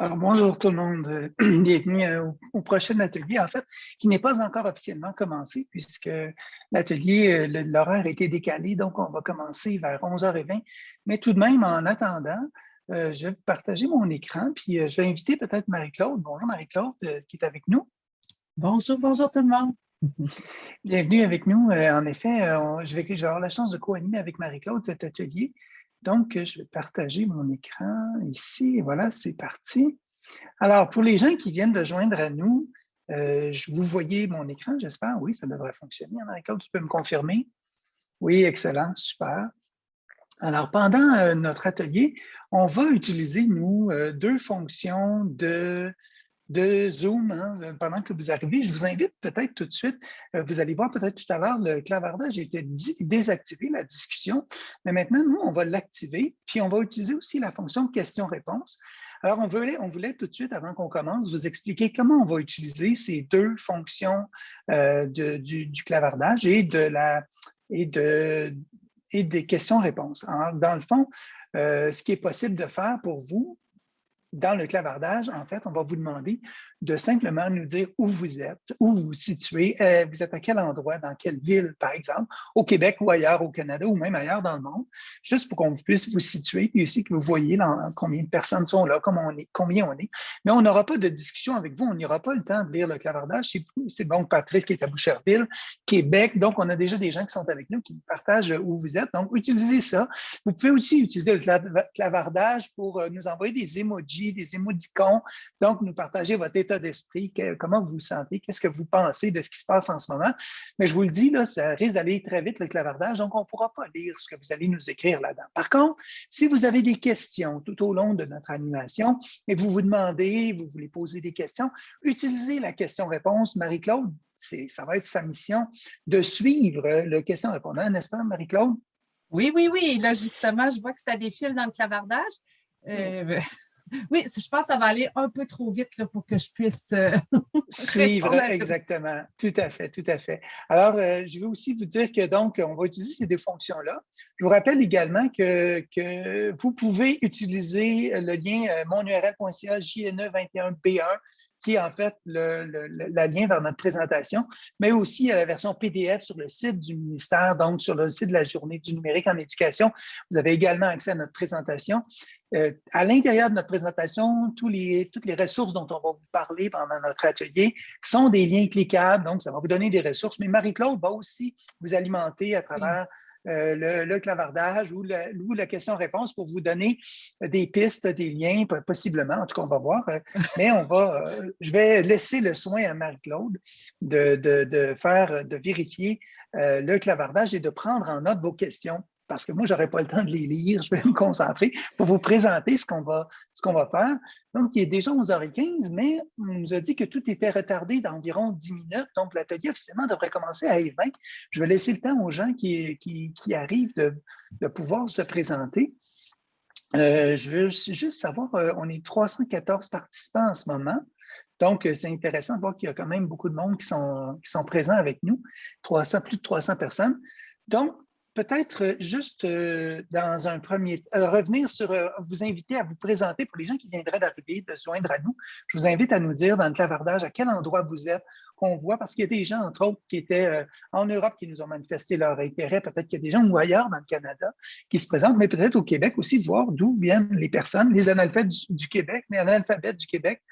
Alors, bonjour tout le monde. Bienvenue au prochain atelier, en fait, qui n'est pas encore officiellement commencé puisque l'atelier, l'horaire a été décalé, donc on va commencer vers 11h20. Mais tout de même, en attendant, je vais partager mon écran, puis je vais inviter peut-être Marie-Claude. Bonjour Marie-Claude, qui est avec nous. Bonjour, bonjour tout le monde. Bienvenue avec nous. En effet, je vais avoir la chance de co-animer avec Marie-Claude cet atelier. Donc, je vais partager mon écran ici. Voilà, c'est parti. Alors, pour les gens qui viennent de joindre à nous, vous voyez mon écran, j'espère. Oui, ça devrait fonctionner. Marie-Claude, tu peux me confirmer? Oui, excellent, super. Alors, pendant notre atelier, on va utiliser, nous, deux fonctions de Zoom, hein, pendant que vous arrivez. Je vous invite peut-être tout de suite, vous allez voir peut-être tout à l'heure, le clavardage était désactivé, la discussion, mais maintenant, nous, on va l'activer, puis on va utiliser aussi la fonction question-réponse. Alors, on voulait tout de suite, avant qu'on commence, vous expliquer comment on va utiliser ces deux fonctions du clavardage et des questions-réponses. Dans le fond, ce qui est possible de faire pour vous, dans le clavardage, en fait, on va vous demander de simplement nous dire où vous êtes, où vous vous situez, vous êtes à quel endroit, dans quelle ville, par exemple, au Québec ou ailleurs au Canada ou même ailleurs dans le monde, juste pour qu'on puisse vous situer, puis aussi que vous voyez combien de personnes sont là, combien on est. Mais on n'aura pas de discussion avec vous, on n'aura pas le temps de lire le clavardage. C'est donc Patrice qui est à Boucherville, Québec, donc on a déjà des gens qui sont avec nous, qui partagent où vous êtes, donc utilisez ça. Vous pouvez aussi utiliser le clavardage pour nous envoyer des emojis, des émoticônes, donc nous partager votre état d'esprit, comment vous vous sentez, qu'est-ce que vous pensez de ce qui se passe en ce moment. Mais je vous le dis, là, ça risque d'aller très vite le clavardage, donc on ne pourra pas lire ce que vous allez nous écrire là-dedans. Par contre, si vous avez des questions tout au long de notre animation et vous vous demandez, vous voulez poser des questions, utilisez la question-réponse. Marie-Claude, ça va être sa mission de suivre le question-réponse, n'est-ce pas, Marie-Claude? Oui, oui, oui. Là, justement, je vois que ça défile dans le clavardage. Oui, je pense que ça va aller un peu trop vite là, pour que je puisse suivre, répondre à tous. exactement. Tout à fait, tout à fait. Alors, je vais aussi vous dire que donc, on va utiliser ces deux fonctions-là. Je vous rappelle également que vous pouvez utiliser le lien monurl.ca JNE21B1 qui est en fait la lien vers notre présentation, mais aussi la version PDF sur le site du ministère, donc sur le site de la Journée du numérique en éducation. Vous avez également accès à notre présentation. À l'intérieur de notre présentation, toutes les ressources dont on va vous parler pendant notre atelier sont des liens cliquables, donc ça va vous donner des ressources. Mais Marie-Claude va aussi vous alimenter à travers le clavardage ou la question-réponse pour vous donner des pistes, des liens, possiblement, en tout cas, on va voir. Mais je vais laisser le soin à Marie-Claude de vérifier le clavardage et de prendre en note vos questions. Parce que moi, je n'aurai pas le temps de les lire, je vais me concentrer pour vous présenter ce qu'on va faire. Donc, il est déjà 11h15, mais on nous a dit que tout était retardé d'environ 10 minutes. Donc, l'atelier officiellement devrait commencer à 20. Je vais laisser le temps aux gens qui arrivent de pouvoir se présenter. Je veux juste savoir, on est 314 participants en ce moment. Donc, c'est intéressant de voir qu'il y a quand même beaucoup de monde qui sont présents avec nous, plus de 300 personnes. Donc, peut-être juste dans un premier temps, revenir sur, vous inviter à vous présenter pour les gens qui viendraient d'arriver, de se joindre à nous. Je vous invite à nous dire dans le clavardage à quel endroit vous êtes, qu'on voit, parce qu'il y a des gens, entre autres, qui étaient en Europe qui nous ont manifesté leur intérêt. Peut-être qu'il y a des gens ou ailleurs dans le Canada qui se présentent, mais peut-être au Québec aussi, de voir d'où viennent les personnes, les analphabètes du Québec, les analphabètes du Québec.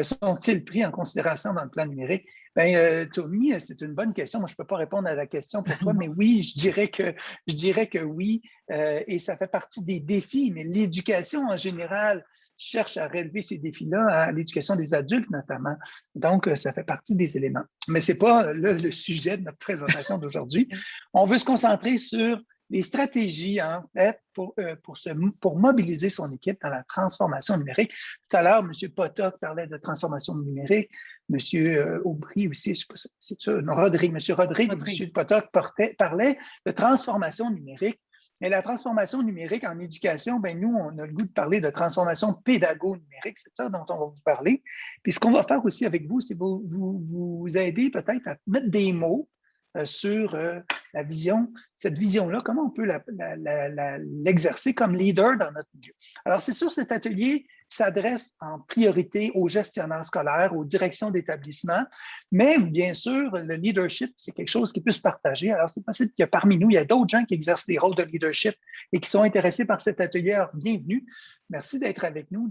Sont-ils pris en considération dans le plan numérique? Bien, Tommy, c'est une bonne question. Moi, je ne peux pas répondre à la question pour toi, mais oui, je dirais que oui. Et ça fait partie des défis, mais l'éducation en général cherche à relever ces défis-là, à l'éducation des adultes notamment. Donc, ça fait partie des éléments. Mais ce n'est pas le sujet de notre présentation d'aujourd'hui. On veut se concentrer sur les stratégies en fait pour mobiliser son équipe dans la transformation numérique. Tout à l'heure, M. Potok parlait de transformation numérique, M. Aubry aussi, je ne sais pas si c'est ça, non, Rodrigue, M. Rodrigue et M. Potok parlaient de transformation numérique. Mais la transformation numérique en éducation, ben nous, on a le goût de parler de transformation pédago-numérique, c'est ça dont on va vous parler. Puis ce qu'on va faire aussi avec vous, c'est vous aider peut-être à mettre des mots sur la vision, cette vision-là, comment on peut l'exercer comme leader dans notre milieu. Alors, c'est sûr, cet atelier s'adresse en priorité aux gestionnaires scolaires, aux directions d'établissement, mais bien sûr, le leadership, c'est quelque chose qui peut se partager. Alors, c'est possible que parmi nous, il y a d'autres gens qui exercent des rôles de leadership et qui sont intéressés par cet atelier. Alors, bienvenue. Merci d'être avec nous,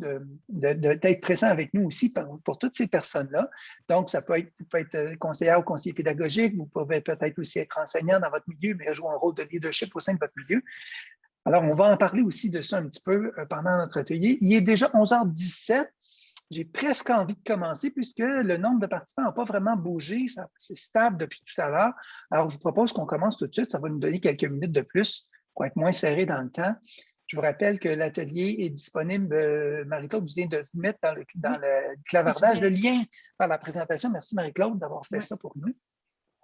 d'être présent avec nous aussi pour toutes ces personnes-là. Donc, ça peut être conseillère ou conseiller pédagogique, vous pouvez peut-être aussi être enseignant dans votre milieu, mais jouer un rôle de leadership au sein de votre milieu. Alors, on va en parler aussi de ça un petit peu pendant notre atelier. Il est déjà 11h17. J'ai presque envie de commencer puisque le nombre de participants n'a pas vraiment bougé. C'est stable depuis tout à l'heure. Alors, je vous propose qu'on commence tout de suite. Ça va nous donner quelques minutes de plus pour être moins serré dans le temps. Je vous rappelle que l'atelier est disponible. Marie-Claude, vous venez de vous mettre dans le clavardage le lien vers la présentation. Merci Marie-Claude d'avoir fait ça pour nous.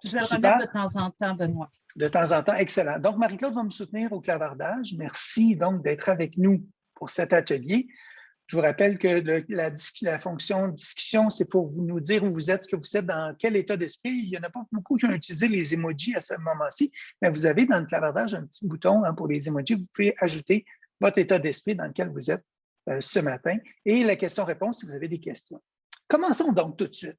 Je vais le remettre de temps en temps, Benoît. De temps en temps, excellent. Donc, Marie-Claude va me soutenir au clavardage. Merci donc d'être avec nous pour cet atelier. Je vous rappelle que la fonction discussion, c'est pour nous dire où vous êtes, ce que vous êtes, dans quel état d'esprit. Il n'y en a pas beaucoup qui ont utilisé les emojis à ce moment-ci, mais vous avez dans le clavardage un petit bouton pour les emojis. Vous pouvez ajouter votre état d'esprit dans lequel vous êtes ce matin et la question-réponse si vous avez des questions. Commençons donc tout de suite.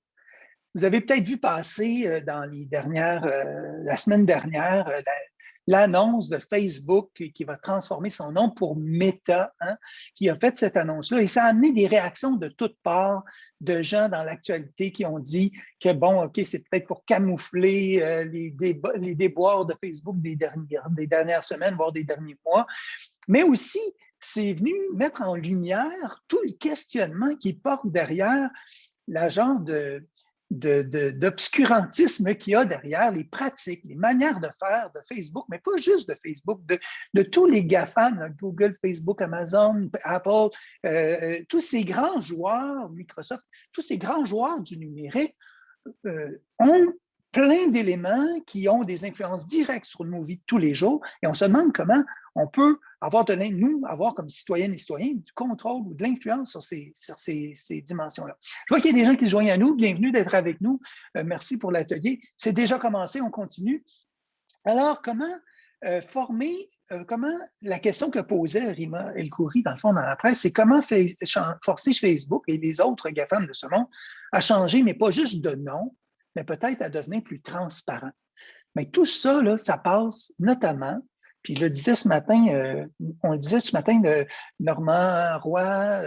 Vous avez peut-être vu passer dans la semaine dernière, l'annonce de Facebook qui va transformer son nom pour Meta, qui a fait cette annonce-là. Et ça a amené des réactions de toutes parts de gens dans l'actualité qui ont dit que, bon, OK, c'est peut-être pour camoufler les déboires de Facebook des dernières semaines, voire des derniers mois. Mais aussi, c'est venu mettre en lumière tout le questionnement qui porte derrière la genre d'obscurantisme qu'il y a derrière les pratiques, les manières de faire de Facebook, mais pas juste de Facebook, de tous les GAFAM, Google, Facebook, Amazon, Apple, tous ces grands joueurs, Microsoft, tous ces grands joueurs du numérique ont plein d'éléments qui ont des influences directes sur nos vies de tous les jours et on se demande comment on peut avoir comme citoyennes et citoyens du contrôle ou de l'influence sur ces dimensions-là. Je vois qu'il y a des gens qui se joignent à nous. Bienvenue d'être avec nous. Merci pour l'atelier. C'est déjà commencé, on continue. Alors, comment la question que posait Rima El-Khoury, dans le fond, dans la presse, c'est comment forcer Facebook et les autres GAFAM de ce monde à changer, mais pas juste de nom, mais peut-être à devenir plus transparent. Mais tout ça, là, ça passe notamment, puis on le disait ce matin, Normand Roy,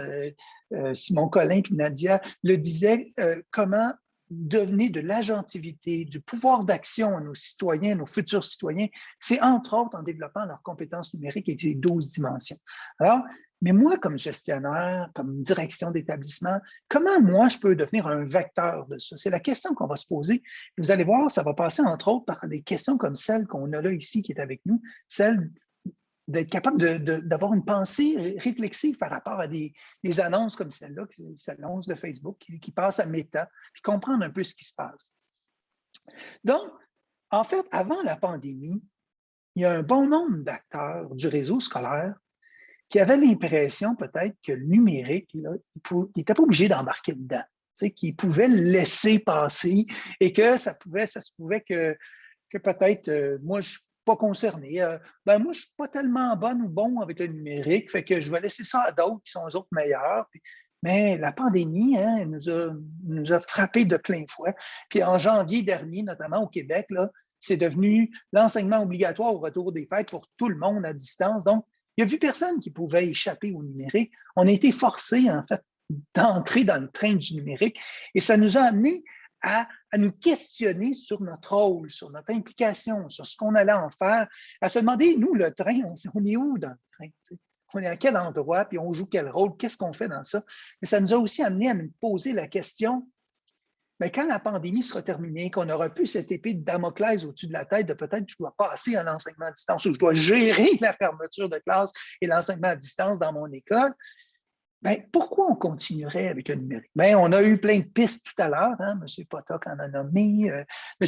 Simon Collin puis Nadia le disaient, comment donner de l'agentivité, du pouvoir d'action à nos citoyens, nos futurs citoyens, c'est entre autres en développant leurs compétences numériques et les 12 dimensions. Alors, mais moi, comme gestionnaire, comme direction d'établissement, comment moi, je peux devenir un vecteur de ça? C'est la question qu'on va se poser. Vous allez voir, ça va passer entre autres par des questions comme celle qu'on a là ici, qui est avec nous, celle d'être capable d'avoir une pensée réflexive par rapport à des annonces comme celle-là, l'annonce de Facebook qui passe à Meta, puis comprendre un peu ce qui se passe. Donc, en fait, avant la pandémie, il y a un bon nombre d'acteurs du réseau scolaire qui avaient l'impression peut-être que le numérique, il n'était pas obligé d'embarquer dedans, qu'il pouvait le laisser passer et que ça se pouvait que peut-être, moi, je ne suis pas concerné. Moi, je ne suis pas tellement bonne ou bon avec le numérique, fait que je vais laisser ça à d'autres qui sont eux autres meilleurs. Mais la pandémie, nous a frappés de plein fouet. Puis en janvier dernier, notamment au Québec, là, c'est devenu l'enseignement obligatoire au retour des fêtes pour tout le monde à distance. Donc, il n'y a plus personne qui pouvait échapper au numérique. On a été forcés, en fait, d'entrer dans le train du numérique et ça nous a amené à nous questionner sur notre rôle, sur notre implication, sur ce qu'on allait en faire, à se demander, nous, le train, on est où dans le train? On est à quel endroit, puis on joue quel rôle, qu'est-ce qu'on fait dans ça? Mais ça nous a aussi amené à nous poser la question, mais quand la pandémie sera terminée, qu'on n'aura plus cette épée de Damoclès au-dessus de la tête de peut-être que je dois passer à l'enseignement à distance ou je dois gérer la fermeture de classe et l'enseignement à distance dans mon école, bien, pourquoi on continuerait avec le numérique? Bien, on a eu plein de pistes tout à l'heure. M. Potok en a nommé, M.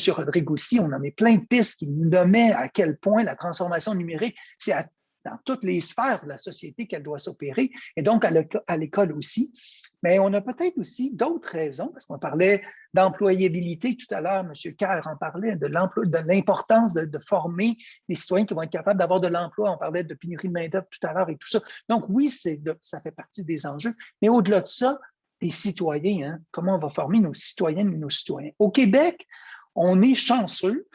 Rodrigue aussi, on en a plein de pistes qui nous nommaient à quel point la transformation numérique, c'est à dans toutes les sphères de la société qu'elle doit s'opérer, et donc à l'école aussi. Mais on a peut-être aussi d'autres raisons, parce qu'on parlait d'employabilité tout à l'heure, M. Kerr en parlait, de l'importance de former des citoyens qui vont être capables d'avoir de l'emploi. On parlait de pénurie de main-d'œuvre tout à l'heure et tout ça. Donc oui, ça fait partie des enjeux. Mais au-delà de ça, les citoyens, hein, comment on va former nos citoyennes et nos citoyens. Au Québec, on est chanceux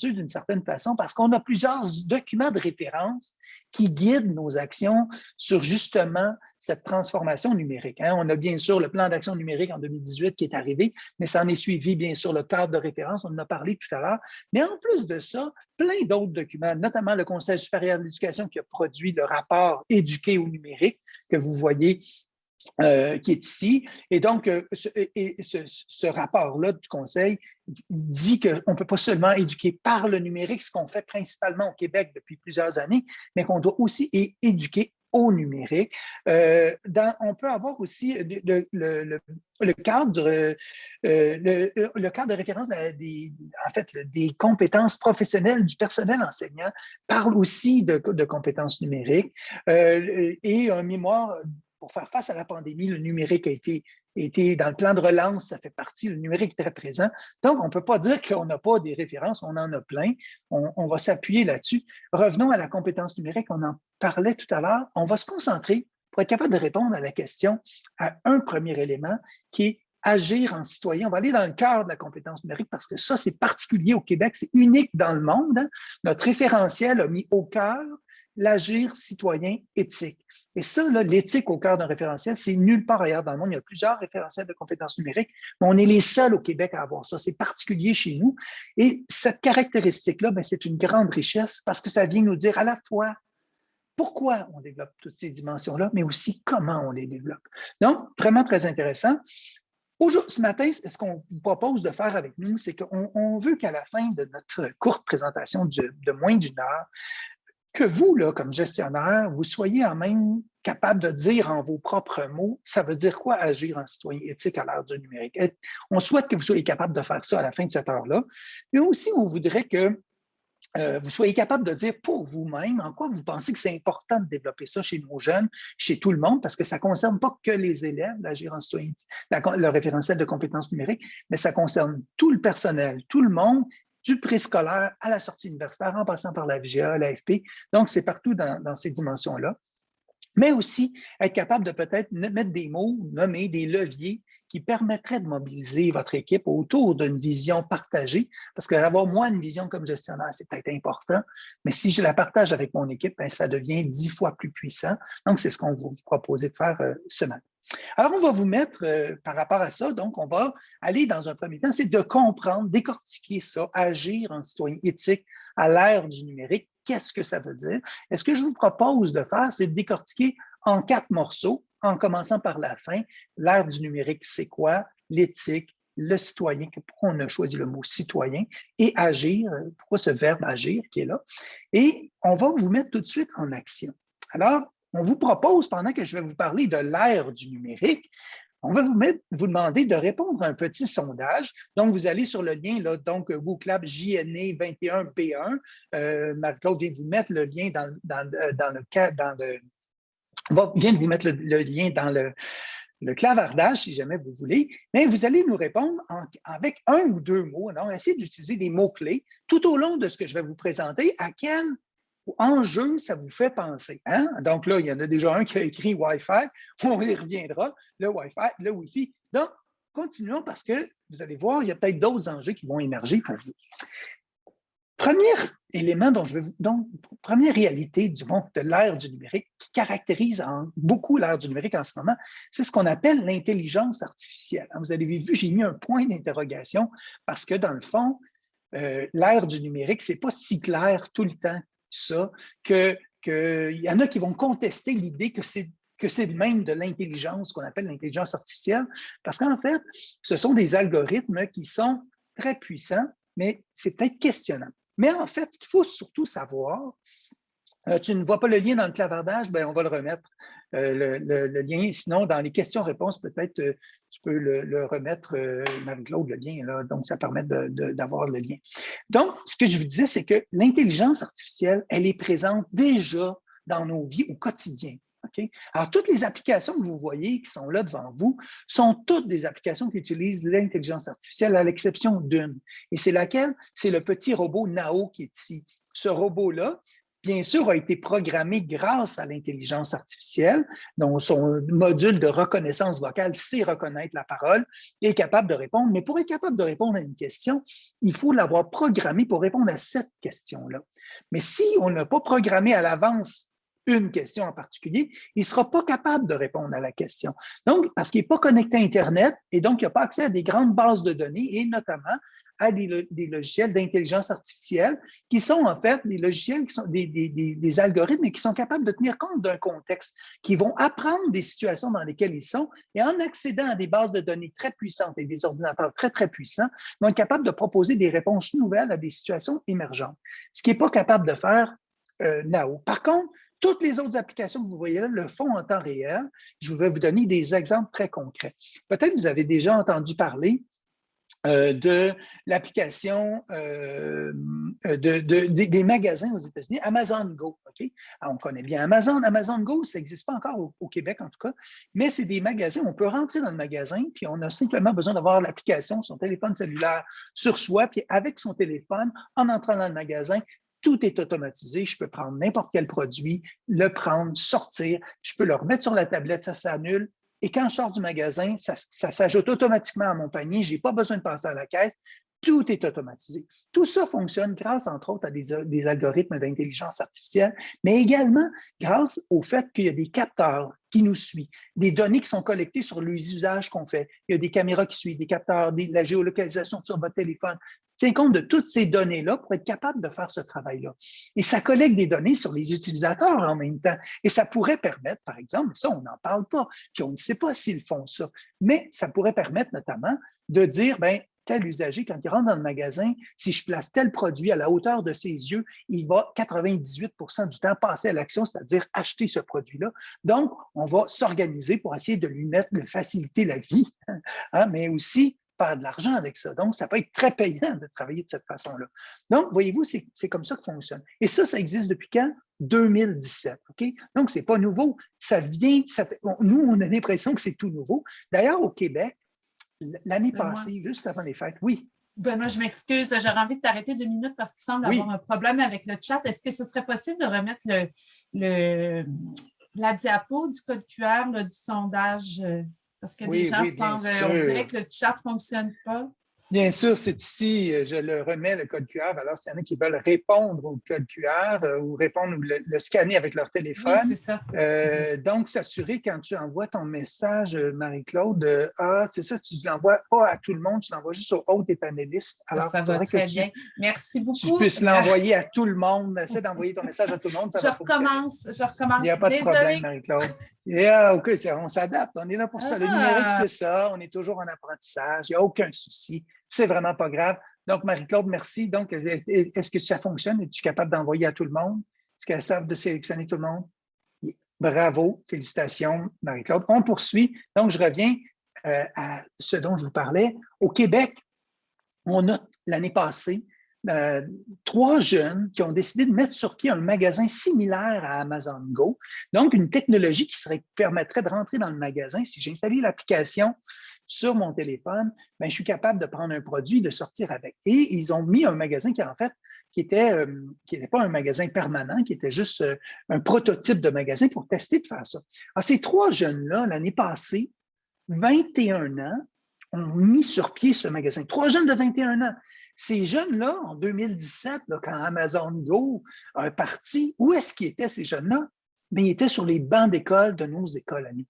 d'une certaine façon parce qu'on a plusieurs documents de référence qui guident nos actions sur justement cette transformation numérique. Hein. On a bien sûr le plan d'action numérique en 2018 qui est arrivé, mais ça en est suivi bien sûr le cadre de référence, on en a parlé tout à l'heure. Mais en plus de ça, plein d'autres documents, notamment le Conseil supérieur de l'éducation qui a produit le rapport « Éduquer au numérique » que vous voyez qui est ici. Et donc, ce rapport-là du Conseil dit qu'on ne peut pas seulement éduquer par le numérique, ce qu'on fait principalement au Québec depuis plusieurs années, mais qu'on doit aussi éduquer au numérique. On peut avoir aussi le cadre de référence des compétences professionnelles du personnel enseignant parle aussi de compétences numériques et un mémoire pour faire face à la pandémie. Le numérique a été dans le plan de relance, ça fait partie, le numérique est très présent. Donc, on ne peut pas dire qu'on n'a pas des références, on en a plein. On va s'appuyer là-dessus. Revenons à la compétence numérique, on en parlait tout à l'heure. On va se concentrer pour être capable de répondre à la question à un premier élément qui est agir en citoyen. On va aller dans le cœur de la compétence numérique parce que ça, c'est particulier au Québec, c'est unique dans le monde. Hein. Notre référentiel a mis au cœur l'agir citoyen éthique. Et ça, l'éthique au cœur d'un référentiel, c'est nulle part ailleurs dans le monde. Il y a plusieurs référentiels de compétences numériques, mais on est les seuls au Québec à avoir ça. C'est particulier chez nous. Et cette caractéristique-là, c'est une grande richesse parce que ça vient nous dire à la fois pourquoi on développe toutes ces dimensions-là, mais aussi comment on les développe. Donc, vraiment très intéressant. Ce matin, ce qu'on vous propose de faire avec nous, c'est qu'on veut qu'à la fin de notre courte présentation de moins d'une heure, que vous, là, comme gestionnaire, vous soyez en même capable de dire en vos propres mots, ça veut dire quoi agir en citoyen éthique à l'ère du numérique. On souhaite que vous soyez capable de faire ça à la fin de cette heure-là. Mais aussi, on voudrait que vous soyez capable de dire pour vous-même en quoi vous pensez que c'est important de développer ça chez nos jeunes, chez tout le monde, parce que ça ne concerne pas que les élèves, l'agir en citoyen, le référentiel de compétences numériques, mais ça concerne tout le personnel, tout le monde, du préscolaire à la sortie universitaire, en passant par la VGA, l'AFP. Donc, c'est partout dans ces dimensions-là. Mais aussi être capable de peut-être mettre des mots, nommer des leviers qui permettraient de mobiliser votre équipe autour d'une vision partagée. Parce qu'avoir moi une vision comme gestionnaire, c'est peut-être important, mais si je la partage avec mon équipe, ça devient 10 fois plus puissant. Donc, c'est ce qu'on va vous proposer de faire ce matin. Alors, on va vous mettre par rapport à ça, donc on va aller dans un premier temps, c'est de comprendre, décortiquer ça, agir en citoyen éthique à l'ère du numérique. Qu'est-ce que ça veut dire? Et ce que je vous propose de faire, c'est de décortiquer en 4 morceaux, en commençant par la fin. L'ère du numérique, c'est quoi? L'éthique, le citoyen, pourquoi on a choisi le mot citoyen, et agir, pourquoi ce verbe agir qui est là. Et on va vous mettre tout de suite en action. Alors, on vous propose, pendant que je vais vous parler de l'ère du numérique, on va vous demander de répondre à un petit sondage. Donc, vous allez sur le lien, là, donc WooClap JNE 21B1. Marie-Claude vient de vous mettre le lien vient de vous mettre le lien dans le clavardage, si jamais vous voulez. Mais vous allez nous répondre avec un ou deux mots. Alors, essayez d'utiliser des mots-clés tout au long de ce que je vais vous présenter. À quel enjeu ça vous fait penser. Hein? Donc là, il y en a déjà un qui a écrit Wi-Fi. On y reviendra. Le Wi-Fi, le Wi-Fi. Donc, continuons parce que vous allez voir, il y a peut-être d'autres enjeux qui vont émerger pour vous. Premier élément première réalité du monde de l'ère du numérique qui caractérise beaucoup l'ère du numérique en ce moment, c'est ce qu'on appelle l'intelligence artificielle. Vous avez vu, j'ai mis un point d'interrogation parce que dans le fond, l'ère du numérique, ce n'est pas si clair tout le temps ça, qu'il y en a qui vont contester l'idée que c'est même de l'intelligence, qu'on appelle l'intelligence artificielle, parce qu'en fait, ce sont des algorithmes qui sont très puissants, mais c'est peut-être questionnant. Mais en fait, ce qu'il faut surtout savoir, tu ne vois pas le lien dans le clavardage, on va le remettre, le lien. Sinon, dans les questions-réponses, peut-être tu peux le remettre, Marie-Claude, le lien, là, donc ça permet d'avoir le lien. Donc, ce que je vous disais, c'est que l'intelligence artificielle, elle est présente déjà dans nos vies au quotidien. Okay? Alors, toutes les applications que vous voyez qui sont là devant vous sont toutes des applications qui utilisent l'intelligence artificielle à l'exception d'une. Et c'est laquelle? C'est le petit robot Nao qui est ici. Ce robot-là, bien sûr, a été programmé grâce à l'intelligence artificielle, dont son module de reconnaissance vocale sait reconnaître la parole et est capable de répondre. Mais pour être capable de répondre à une question, il faut l'avoir programmé pour répondre à cette question-là. Mais si on n'a pas programmé à l'avance une question en particulier, il ne sera pas capable de répondre à la question. Donc, parce qu'il n'est pas connecté à Internet et donc il n'a pas accès à des grandes bases de données et notamment à des logiciels d'intelligence artificielle qui sont en fait des logiciels qui sont des algorithmes qui sont capables de tenir compte d'un contexte, qui vont apprendre des situations dans lesquelles ils sont et en accédant à des bases de données très puissantes et des ordinateurs très, très puissants, vont être capables de proposer des réponses nouvelles à des situations émergentes. Ce qui n'est pas capable de faire Nao. Par contre, toutes les autres applications que vous voyez là le font en temps réel. Je vais vous donner des exemples très concrets. Peut-être que vous avez déjà entendu parler de l'application des magasins aux États-Unis, Amazon Go. Okay? Alors, on connaît bien Amazon. Amazon Go, ça n'existe pas encore au Québec en tout cas, mais c'est des magasins. On peut rentrer dans le magasin, puis on a simplement besoin d'avoir l'application, son téléphone cellulaire sur soi, puis avec son téléphone, en entrant dans le magasin, tout est automatisé. Je peux prendre n'importe quel produit, le prendre, sortir. Je peux le remettre sur la tablette, ça s'annule. Et quand je sors du magasin, ça s'ajoute automatiquement à mon panier. Je n'ai pas besoin de passer à la caisse. Tout est automatisé. Tout ça fonctionne grâce, entre autres, à des algorithmes d'intelligence artificielle, mais également grâce au fait qu'il y a des capteurs qui nous suivent, des données qui sont collectées sur les usages qu'on fait. Il y a des caméras qui suivent, des capteurs, de la géolocalisation sur votre téléphone. Tient compte de toutes ces données-là pour être capable de faire ce travail-là. Et ça collecte des données sur les utilisateurs en même temps. Et ça pourrait permettre, par exemple, ça, on n'en parle pas, puis on ne sait pas s'ils font ça, mais ça pourrait permettre notamment de dire, bien, tel usager, quand il rentre dans le magasin, si je place tel produit à la hauteur de ses yeux, il va 98 du temps passer à l'action, c'est-à-dire acheter ce produit-là. Donc, on va s'organiser pour essayer de lui faciliter la vie, hein, mais aussi faire de l'argent avec ça. Donc, ça peut être très payant de travailler de cette façon-là. Donc, voyez-vous, c'est comme ça que fonctionne. Et ça existe depuis quand? 2017. OK? Donc, ce n'est pas nouveau. Ça vient, nous, on a l'impression que c'est tout nouveau. D'ailleurs, au Québec, l'année passée, juste avant les fêtes, oui. Benoît, je m'excuse, j'aurais envie de t'arrêter 2 minutes parce qu'il semble avoir un problème avec le chat. Est-ce que ce serait possible de remettre la diapo du code QR là, du sondage? Parce que des gens semblent, on dirait que le chat ne fonctionne pas. Bien sûr, c'est ici, je le remets, le code QR. Alors, s'il y en a qui veulent répondre au code QR ou répondre ou le scanner avec leur téléphone. Oui, c'est ça. Donc, s'assurer quand tu envoies ton message, Marie-Claude, c'est ça, tu ne l'envoies pas à tout le monde, tu l'envoies juste aux hôtes et panélistes. Alors, ça va très bien. Merci beaucoup. Tu puisses l'envoyer à tout le monde. Essaie d'envoyer ton message à tout le monde. Ça va recommence. Il n'y a pas de problème, Marie-Claude. OK, on s'adapte. On est là pour ça. Le numérique, c'est ça. On est toujours en apprentissage. Il n'y a aucun souci. C'est vraiment pas grave. Donc, Marie-Claude, merci. Donc, est-ce que ça fonctionne? Es-tu capable d'envoyer à tout le monde? Est-ce qu'elle savent de sélectionner tout le monde? Bravo. Félicitations, Marie-Claude. On poursuit. Donc, je reviens à ce dont je vous parlais. Au Québec, on a l'année passée 3 jeunes qui ont décidé de mettre sur pied un magasin similaire à Amazon Go. Donc, une technologie qui permettrait de rentrer dans le magasin. Si j'ai installé l'application sur mon téléphone, bien, je suis capable de prendre un produit et de sortir avec. Et ils ont mis un magasin qui n'était pas un magasin permanent, qui était juste un prototype de magasin pour tester de faire ça. Alors, ces 3 jeunes-là, l'année passée, 21 ans, ont mis sur pied ce magasin. 3 jeunes de 21 ans. Ces jeunes-là, en 2017, là, quand Amazon Go a parti, où est-ce qu'ils étaient, ces jeunes-là? Bien, ils étaient sur les bancs d'école de nos écoles, amis.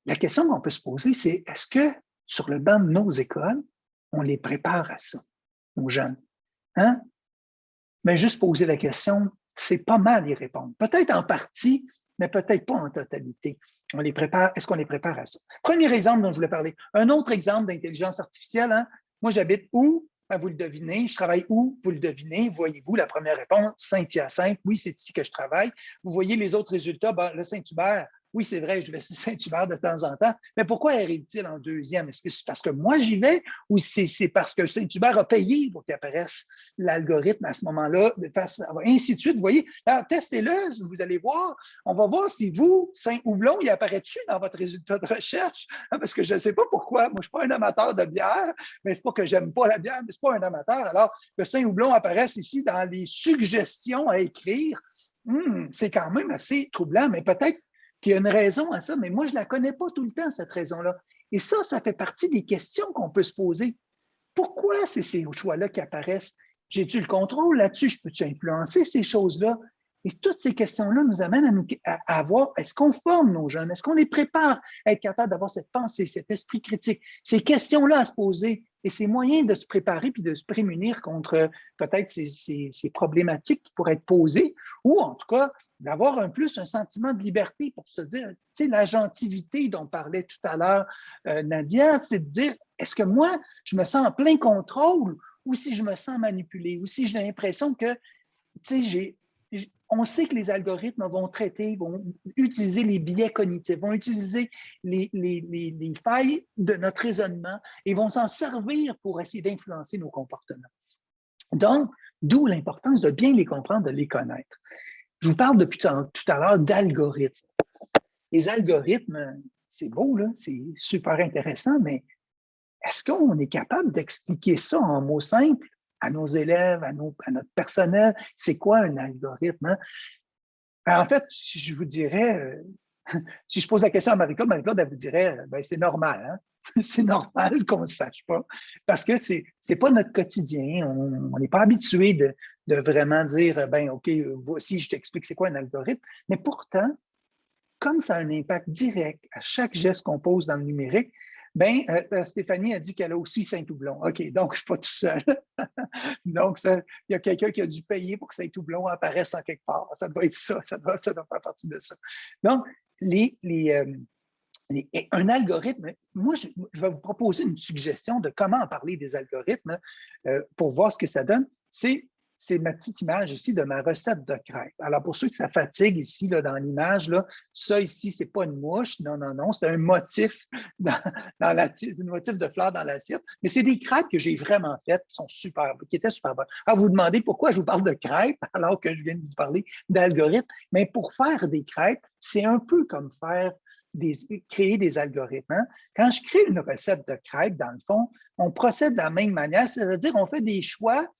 La question qu'on peut se poser, c'est est-ce que sur le banc de nos écoles, on les prépare à ça, nos jeunes? Hein? Mais juste poser la question, c'est pas mal y répondre. Peut-être en partie, mais peut-être pas en totalité. On les prépare. Est-ce qu'on les prépare à ça? Premier exemple dont je voulais parler. Un autre exemple d'intelligence artificielle. Hein? Moi, j'habite où? Ben, vous le devinez. Je travaille où? Vous le devinez. Voyez-vous la première réponse? Saint-Hyacinthe. Oui, c'est ici que je travaille. Vous voyez les autres résultats? Ben, le Saint-Hubert. Oui, c'est vrai, je vais sur Saint-Hubert de temps en temps, mais pourquoi arrive-t-il en deuxième? Est-ce que c'est parce que moi j'y vais ou c'est parce que Saint-Hubert a payé pour qu'apparaisse l'algorithme à ce moment-là, ainsi de suite? Vous voyez, alors testez-le, vous allez voir. On va voir si vous, Saint-Houblon, il apparaît-tu dans votre résultat de recherche? Parce que je ne sais pas pourquoi. Moi, je ne suis pas un amateur de bière, mais ce n'est pas que j'aime pas la bière, mais ce n'est pas un amateur. Alors, que Saint-Houblon apparaisse ici dans les suggestions à écrire, c'est quand même assez troublant, mais peut-être qu'il y a une raison à ça, mais moi, je ne la connais pas tout le temps, cette raison-là. Et ça fait partie des questions qu'on peut se poser. Pourquoi c'est ces choix-là qui apparaissent? J'ai-tu le contrôle là-dessus? Je peux-tu influencer ces choses-là? Et toutes ces questions-là nous amènent à voir, est-ce qu'on forme nos jeunes? Est-ce qu'on les prépare à être capables d'avoir cette pensée, cet esprit critique? Ces questions-là à se poser et ces moyens de se préparer puis de se prémunir contre peut-être ces problématiques qui pourraient être posées ou en tout cas d'avoir un sentiment de liberté pour se dire, tu sais, l'agentivité dont parlait tout à l'heure Nadia, c'est de dire, est-ce que moi, je me sens en plein contrôle ou si je me sens manipulé ou si j'ai l'impression que, tu sais, on sait que les algorithmes vont traiter, vont utiliser les biais cognitifs, vont utiliser les failles de notre raisonnement et vont s'en servir pour essayer d'influencer nos comportements. Donc, d'où l'importance de bien les comprendre, de les connaître. Je vous parle depuis tout à l'heure d'algorithmes. Les algorithmes, c'est beau, là, c'est super intéressant, mais est-ce qu'on est capable d'expliquer ça en mots simples à nos élèves, à notre personnel? C'est quoi un algorithme? Hein? En fait, je vous dirais, si je pose la question à Marie-Claude, Marie-Claude, elle vous dirait, ben, c'est normal. Hein? C'est normal qu'on ne sache pas parce que ce n'est pas notre quotidien. On n'est pas habitué de vraiment dire, ben, OK, voici, je t'explique c'est quoi un algorithme. Mais pourtant, comme ça a un impact direct à chaque geste qu'on pose dans le numérique, bien, Stéphanie a dit qu'elle a aussi Saint-Houblon. OK, donc je ne suis pas tout seul. Donc, il y a quelqu'un qui a dû payer pour que Saint-Houblon apparaisse en quelque part. Ça doit être ça, ça doit faire partie de ça. Donc, un algorithme, moi, je vais vous proposer une suggestion de comment en parler des algorithmes pour voir ce que ça donne. C'est ma petite image ici de ma recette de crêpes. Alors, pour ceux que ça fatigue ici, là, dans l'image, ça ici, ce n'est pas une mouche. Non, non, non. C'est un motif un motif de fleurs dans l'assiette. Mais c'est des crêpes que j'ai vraiment faites, qui sont super, qui étaient super bonnes. Alors, vous vous demandez pourquoi je vous parle de crêpes alors que je viens de vous parler d'algorithmes. Mais pour faire des crêpes, c'est un peu comme créer des algorithmes. Hein? Quand je crée une recette de crêpes, dans le fond, on procède de la même manière, c'est-à-dire on fait des choix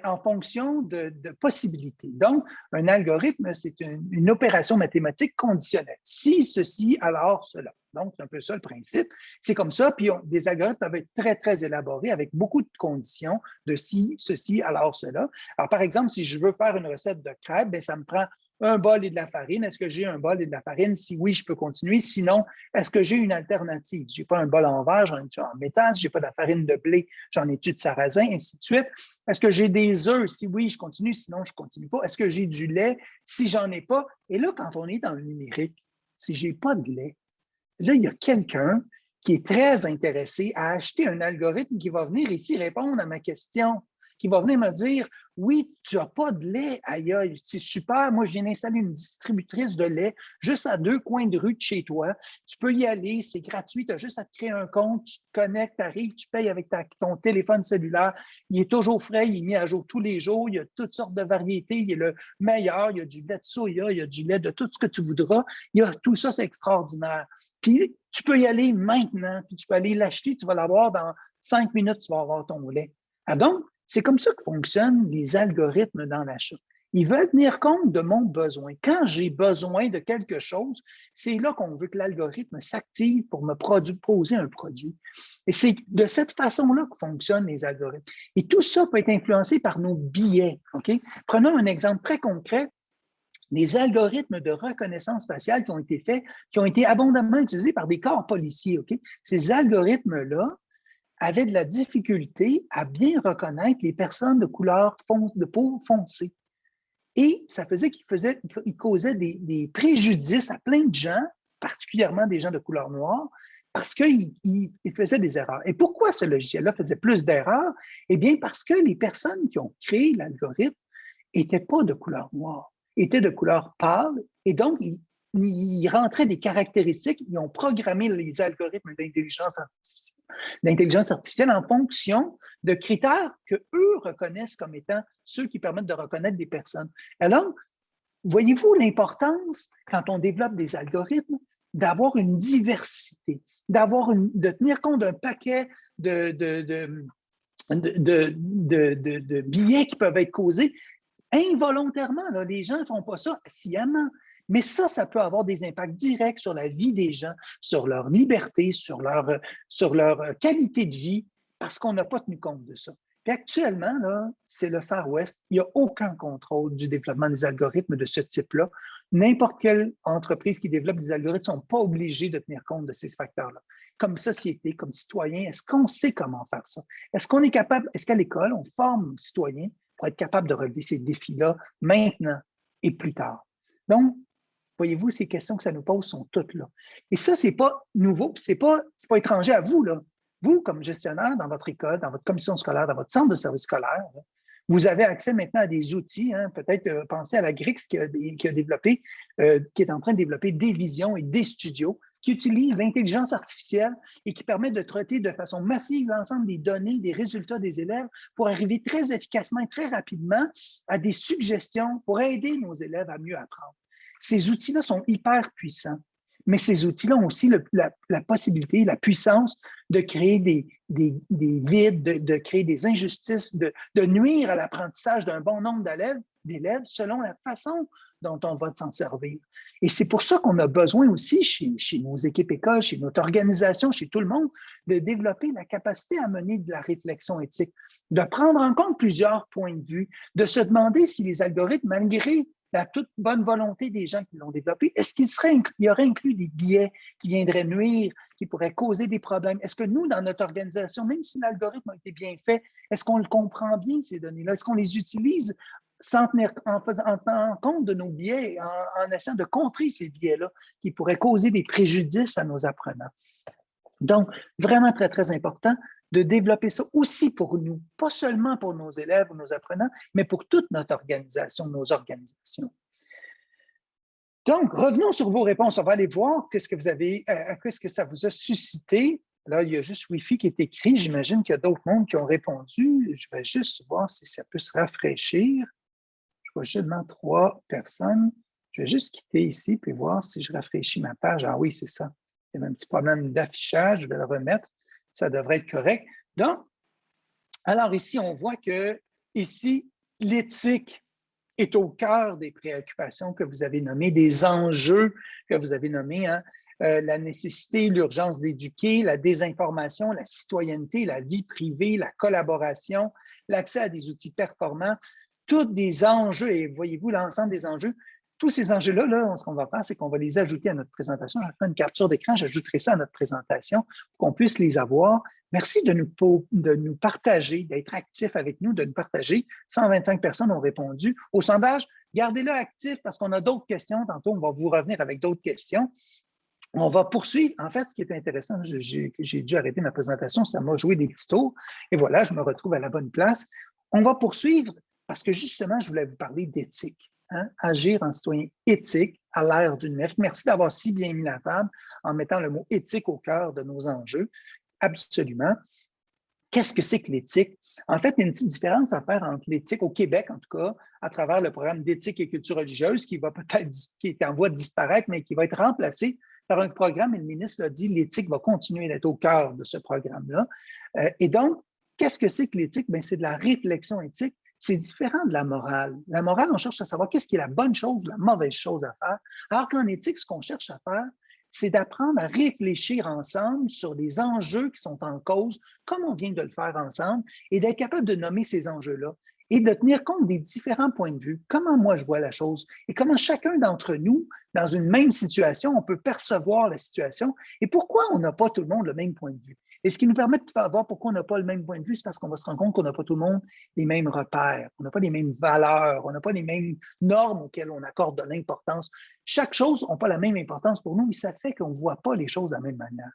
en fonction de possibilités. Donc, un algorithme, c'est une opération mathématique conditionnelle. Si ceci, alors cela. Donc, c'est un peu ça le principe. C'est comme ça, puis des algorithmes peuvent être très, très élaborés avec beaucoup de conditions de si, ceci, alors cela. Alors, par exemple, si je veux faire une recette de crêpes, bien, ça me prend un bol et de la farine. Est-ce que j'ai un bol et de la farine? Si oui, je peux continuer. Sinon, est-ce que j'ai une alternative? Je n'ai pas un bol en verre, j'en ai-tu en métal? Si je n'ai pas de la farine de blé, j'en ai-tu de sarrasin, ainsi de suite. Est-ce que j'ai des œufs? Si oui, je continue. Sinon, je ne continue pas. Est-ce que j'ai du lait? Si j'en ai pas. Et là, quand on est dans le numérique, si je n'ai pas de lait, là, il y a quelqu'un qui est très intéressé à acheter un algorithme qui va venir ici répondre à ma question, qui va venir me dire, oui, tu n'as pas de lait, aïe, aïe, c'est super, moi je viens d'installer une distributrice de lait juste à 2 coins de rue de chez toi, tu peux y aller, c'est gratuit, tu as juste à te créer un compte, tu te connectes, tu arrives, tu payes avec ton téléphone cellulaire, il est toujours frais, il est mis à jour tous les jours, il y a toutes sortes de variétés, il est le meilleur, il y a du lait de soya, il y a du lait de tout ce que tu voudras, tout ça c'est extraordinaire. Puis tu peux y aller maintenant, puis tu peux aller l'acheter, tu vas l'avoir dans 5 minutes, tu vas avoir ton lait. Ah donc, c'est comme ça que fonctionnent les algorithmes dans l'achat. Ils veulent tenir compte de mon besoin. Quand j'ai besoin de quelque chose, c'est là qu'on veut que l'algorithme s'active pour me proposer un produit. Et c'est de cette façon-là que fonctionnent les algorithmes. Et tout ça peut être influencé par nos biais. Okay? Prenons un exemple très concret. Les algorithmes de reconnaissance faciale qui ont été faits, qui ont été abondamment utilisés par des corps policiers. Okay? Ces algorithmes-là avaient de la difficulté à bien reconnaître les personnes de couleur de peau foncée. Et ça faisait qu'ils causaient des préjudices à plein de gens, particulièrement des gens de couleur noire, parce qu'ils faisaient des erreurs. Et pourquoi ce logiciel-là faisait plus d'erreurs? Eh bien, parce que les personnes qui ont créé l'algorithme n'étaient pas de couleur noire, étaient de couleur pâle, et donc ils rentraient des caractéristiques, ils ont programmé les algorithmes d'intelligence artificielle en fonction de critères qu'eux reconnaissent comme étant ceux qui permettent de reconnaître des personnes. Alors, voyez-vous l'importance, quand on développe des algorithmes, d'avoir une diversité, de tenir compte d'un paquet de biais qui peuvent être causés involontairement. Là, les gens ne font pas ça sciemment. Mais ça peut avoir des impacts directs sur la vie des gens, sur leur liberté, sur leur qualité de vie, parce qu'on n'a pas tenu compte de ça. Puis actuellement, là, c'est le Far West. Il n'y a aucun contrôle du développement des algorithmes de ce type-là. N'importe quelle entreprise qui développe des algorithmes ne sont pas obligées de tenir compte de ces facteurs-là. Comme société, comme citoyen, est-ce qu'on sait comment faire ça? Est-ce qu'on est capable, est-ce qu'à l'école, on forme les citoyens pour être capable de relever ces défis-là maintenant et plus tard? Donc, voyez-vous, ces questions que ça nous pose sont toutes là. Et ça, ce n'est pas nouveau, puis ce n'est pas étranger à vous, là. Vous, comme gestionnaire dans votre école, dans votre commission scolaire, dans votre centre de service scolaire, là, vous avez accès maintenant à des outils, hein, peut-être pensez à la GRIX qui est en train de développer des visions et des studios qui utilisent l'intelligence artificielle et qui permettent de traiter de façon massive l'ensemble des données, des résultats des élèves pour arriver très efficacement et très rapidement à des suggestions pour aider nos élèves à mieux apprendre. Ces outils-là sont hyper puissants, mais ces outils-là ont aussi la possibilité, la puissance de créer des vides, de créer des injustices, de nuire à l'apprentissage d'un bon nombre d'élèves selon la façon dont on va s'en servir. Et c'est pour ça qu'on a besoin aussi, chez nos équipes écoles, chez notre organisation, chez tout le monde, de développer la capacité à mener de la réflexion éthique, de prendre en compte plusieurs points de vue, de se demander si les algorithmes, malgré la toute bonne volonté des gens qui l'ont développé, est-ce qu'il y aurait inclus des biais qui viendraient nuire, qui pourraient causer des problèmes? Est-ce que nous, dans notre organisation, même si l'algorithme a été bien fait, est-ce qu'on le comprend bien, ces données-là? Est-ce qu'on les utilise en tenant compte de nos biais, en essayant de contrer ces biais-là qui pourraient causer des préjudices à nos apprenants? Donc, vraiment très, très important de développer ça aussi pour nous, pas seulement pour nos élèves ou nos apprenants, mais pour toute notre organisation, nos organisations. Donc, revenons sur vos réponses. On va aller voir qu'est-ce que ça vous a suscité. Là, il y a juste Wi-Fi qui est écrit. J'imagine qu'il y a d'autres mondes qui ont répondu. Je vais juste voir si ça peut se rafraîchir. Je vois seulement 3 personnes. Je vais juste quitter ici puis voir si je rafraîchis ma page. Ah oui, c'est ça. Il y avait un petit problème d'affichage. Je vais le remettre. Ça devrait être correct. Donc, alors ici, on voit que ici, l'éthique est au cœur des préoccupations que vous avez nommées, des enjeux que vous avez nommés, hein? La nécessité, l'urgence d'éduquer, la désinformation, la citoyenneté, la vie privée, la collaboration, l'accès à des outils performants, tous des enjeux, et voyez-vous l'ensemble des enjeux. Tous ces enjeux-là, là, ce qu'on va faire, c'est qu'on va les ajouter à notre présentation. Je vais faire une capture d'écran, j'ajouterai ça à notre présentation pour qu'on puisse les avoir. Merci de nous partager, d'être actifs avec nous, de nous partager. 125 personnes ont répondu. Au sondage, gardez-le actif parce qu'on a d'autres questions. Tantôt, on va vous revenir avec d'autres questions. On va poursuivre. En fait, ce qui est intéressant, j'ai dû arrêter ma présentation, ça m'a joué des petits tours. Et voilà, je me retrouve à la bonne place. On va poursuivre parce que justement, je voulais vous parler d'éthique. Hein? Agir en citoyen éthique à l'ère du numérique. Merci d'avoir si bien mis la table en mettant le mot éthique au cœur de nos enjeux. Absolument. Qu'est-ce que c'est que l'éthique? En fait, il y a une petite différence à faire entre l'éthique au Québec, en tout cas, à travers le programme d'éthique et culture religieuse qui est en voie de disparaître, mais qui va être remplacé par un programme, et le ministre l'a dit, l'éthique va continuer d'être au cœur de ce programme-là. Et donc, qu'est-ce que c'est que l'éthique? Bien, c'est de la réflexion éthique. C'est différent de la morale. La morale, on cherche à savoir qu'est-ce qui est la bonne chose ou la mauvaise chose à faire. Alors qu'en éthique, ce qu'on cherche à faire, c'est d'apprendre à réfléchir ensemble sur les enjeux qui sont en cause, comme on vient de le faire ensemble, et d'être capable de nommer ces enjeux-là et de tenir compte des différents points de vue, comment moi je vois la chose et comment chacun d'entre nous, dans une même situation, on peut percevoir la situation et pourquoi on n'a pas tout le monde le même point de vue. Et ce qui nous permet de voir pourquoi on n'a pas le même point de vue, c'est parce qu'on va se rendre compte qu'on n'a pas tout le monde les mêmes repères, on n'a pas les mêmes valeurs, on n'a pas les mêmes normes auxquelles on accorde de l'importance. Chaque chose n'a pas la même importance pour nous et ça fait qu'on ne voit pas les choses de la même manière.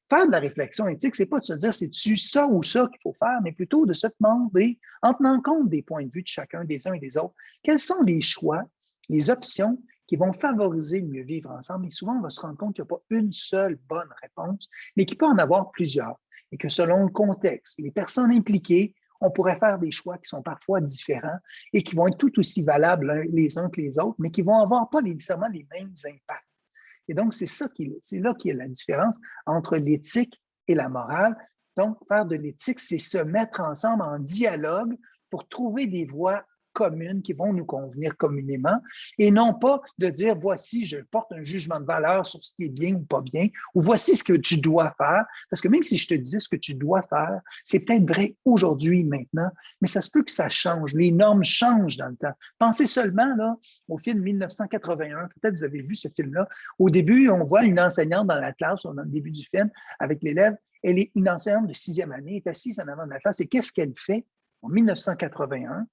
Faire de la réflexion éthique, ce n'est pas de se dire c'est-tu ça ou ça qu'il faut faire, mais plutôt de se demander, en tenant compte des points de vue de chacun, des uns et des autres, quels sont les choix, les options qui vont favoriser le mieux vivre ensemble. Et souvent, on va se rendre compte qu'il n'y a pas une seule bonne réponse, mais qu'il peut en avoir plusieurs. Et que selon le contexte, les personnes impliquées, on pourrait faire des choix qui sont parfois différents et qui vont être tout aussi valables les uns que les autres, mais qui ne vont avoir pas nécessairement les mêmes impacts. Et donc, c'est là qui est la différence entre l'éthique et la morale. Donc, faire de l'éthique, c'est se mettre ensemble en dialogue pour trouver des voies communes qui vont nous convenir communément et non pas de dire voici, je porte un jugement de valeur sur ce qui est bien ou pas bien, ou voici ce que tu dois faire. Parce que même si je te disais ce que tu dois faire, c'est peut-être vrai aujourd'hui, maintenant, mais ça se peut que ça change. Les normes changent dans le temps. Pensez seulement là, au film 1981, peut-être vous avez vu ce film-là. Au début, on voit une enseignante dans la classe, dans le début du film, avec l'élève. Elle est une enseignante de 6e année, est assise en avant de la classe. Et qu'est-ce qu'elle fait? En 1981,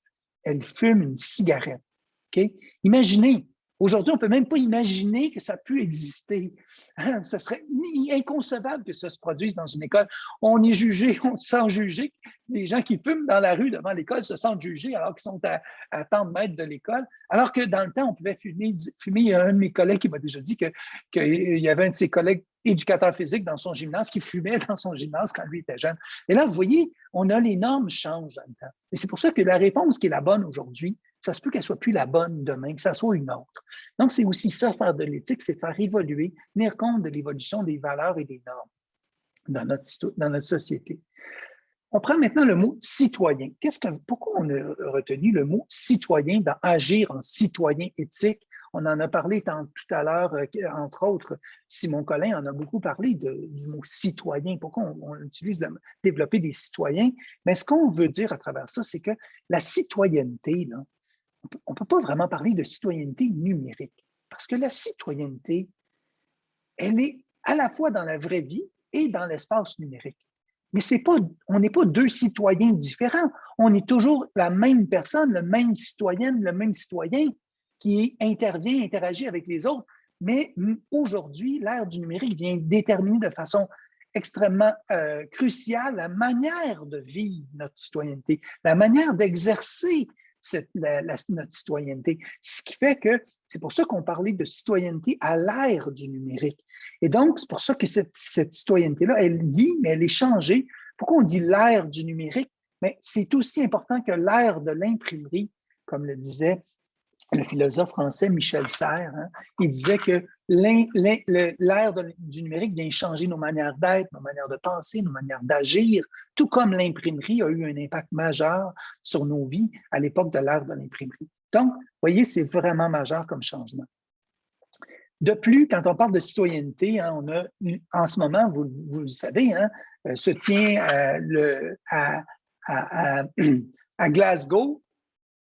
elle fume une cigarette. Okay? Imaginez, aujourd'hui, on ne peut même pas imaginer que ça peut exister. Ça serait inconcevable que ça se produise dans une école. On est jugé, on se sent jugé. Les gens qui fument dans la rue devant l'école se sentent jugés alors qu'ils sont à tant de mètres de l'école. Alors que dans le temps, on pouvait fumer. Il y a un de mes collègues qui m'a déjà dit qu'il y avait un de ses collègues éducateur physique dans son gymnase qui fumait dans son gymnase quand lui était jeune. Et là, vous voyez, les normes changent dans le temps. Et c'est pour ça que la réponse qui est la bonne aujourd'hui, ça se peut qu'elle ne soit plus la bonne demain, que ça soit une autre. Donc, c'est aussi ça, faire de l'éthique, c'est faire évoluer, tenir compte de l'évolution des valeurs et des normes dans notre société. On prend maintenant le mot citoyen. Pourquoi on a retenu le mot citoyen dans agir en citoyen éthique? On en a parlé tout à l'heure, entre autres, Simon Collin en a beaucoup parlé du mot citoyen. Pourquoi on utilise développer des citoyens? Mais ce qu'on veut dire à travers ça, c'est que la citoyenneté, là, on ne peut pas vraiment parler de citoyenneté numérique parce que la citoyenneté, elle est à la fois dans la vraie vie et dans l'espace numérique. Mais on n'est pas deux citoyens différents. On est toujours la même personne, le même citoyen qui interagit avec les autres. Mais aujourd'hui, l'ère du numérique vient déterminer de façon extrêmement cruciale la manière de vivre notre citoyenneté, la manière d'exercer notre citoyenneté. Ce qui fait que c'est pour ça qu'on parlait de citoyenneté à l'ère du numérique. Et donc, c'est pour ça que cette citoyenneté-là, elle vit, mais elle est changée. Pourquoi on dit l'ère du numérique? Mais c'est aussi important que l'ère de l'imprimerie, comme le disait le philosophe français Michel Serres. Hein, il disait que l'ère du numérique vient changer nos manières d'être, nos manières de penser, nos manières d'agir, tout comme l'imprimerie a eu un impact majeur sur nos vies à l'époque de l'ère de l'imprimerie. Donc, vous voyez, c'est vraiment majeur comme changement. De plus, quand on parle de citoyenneté, hein, on a en ce moment, vous le savez, hein, se tient à Glasgow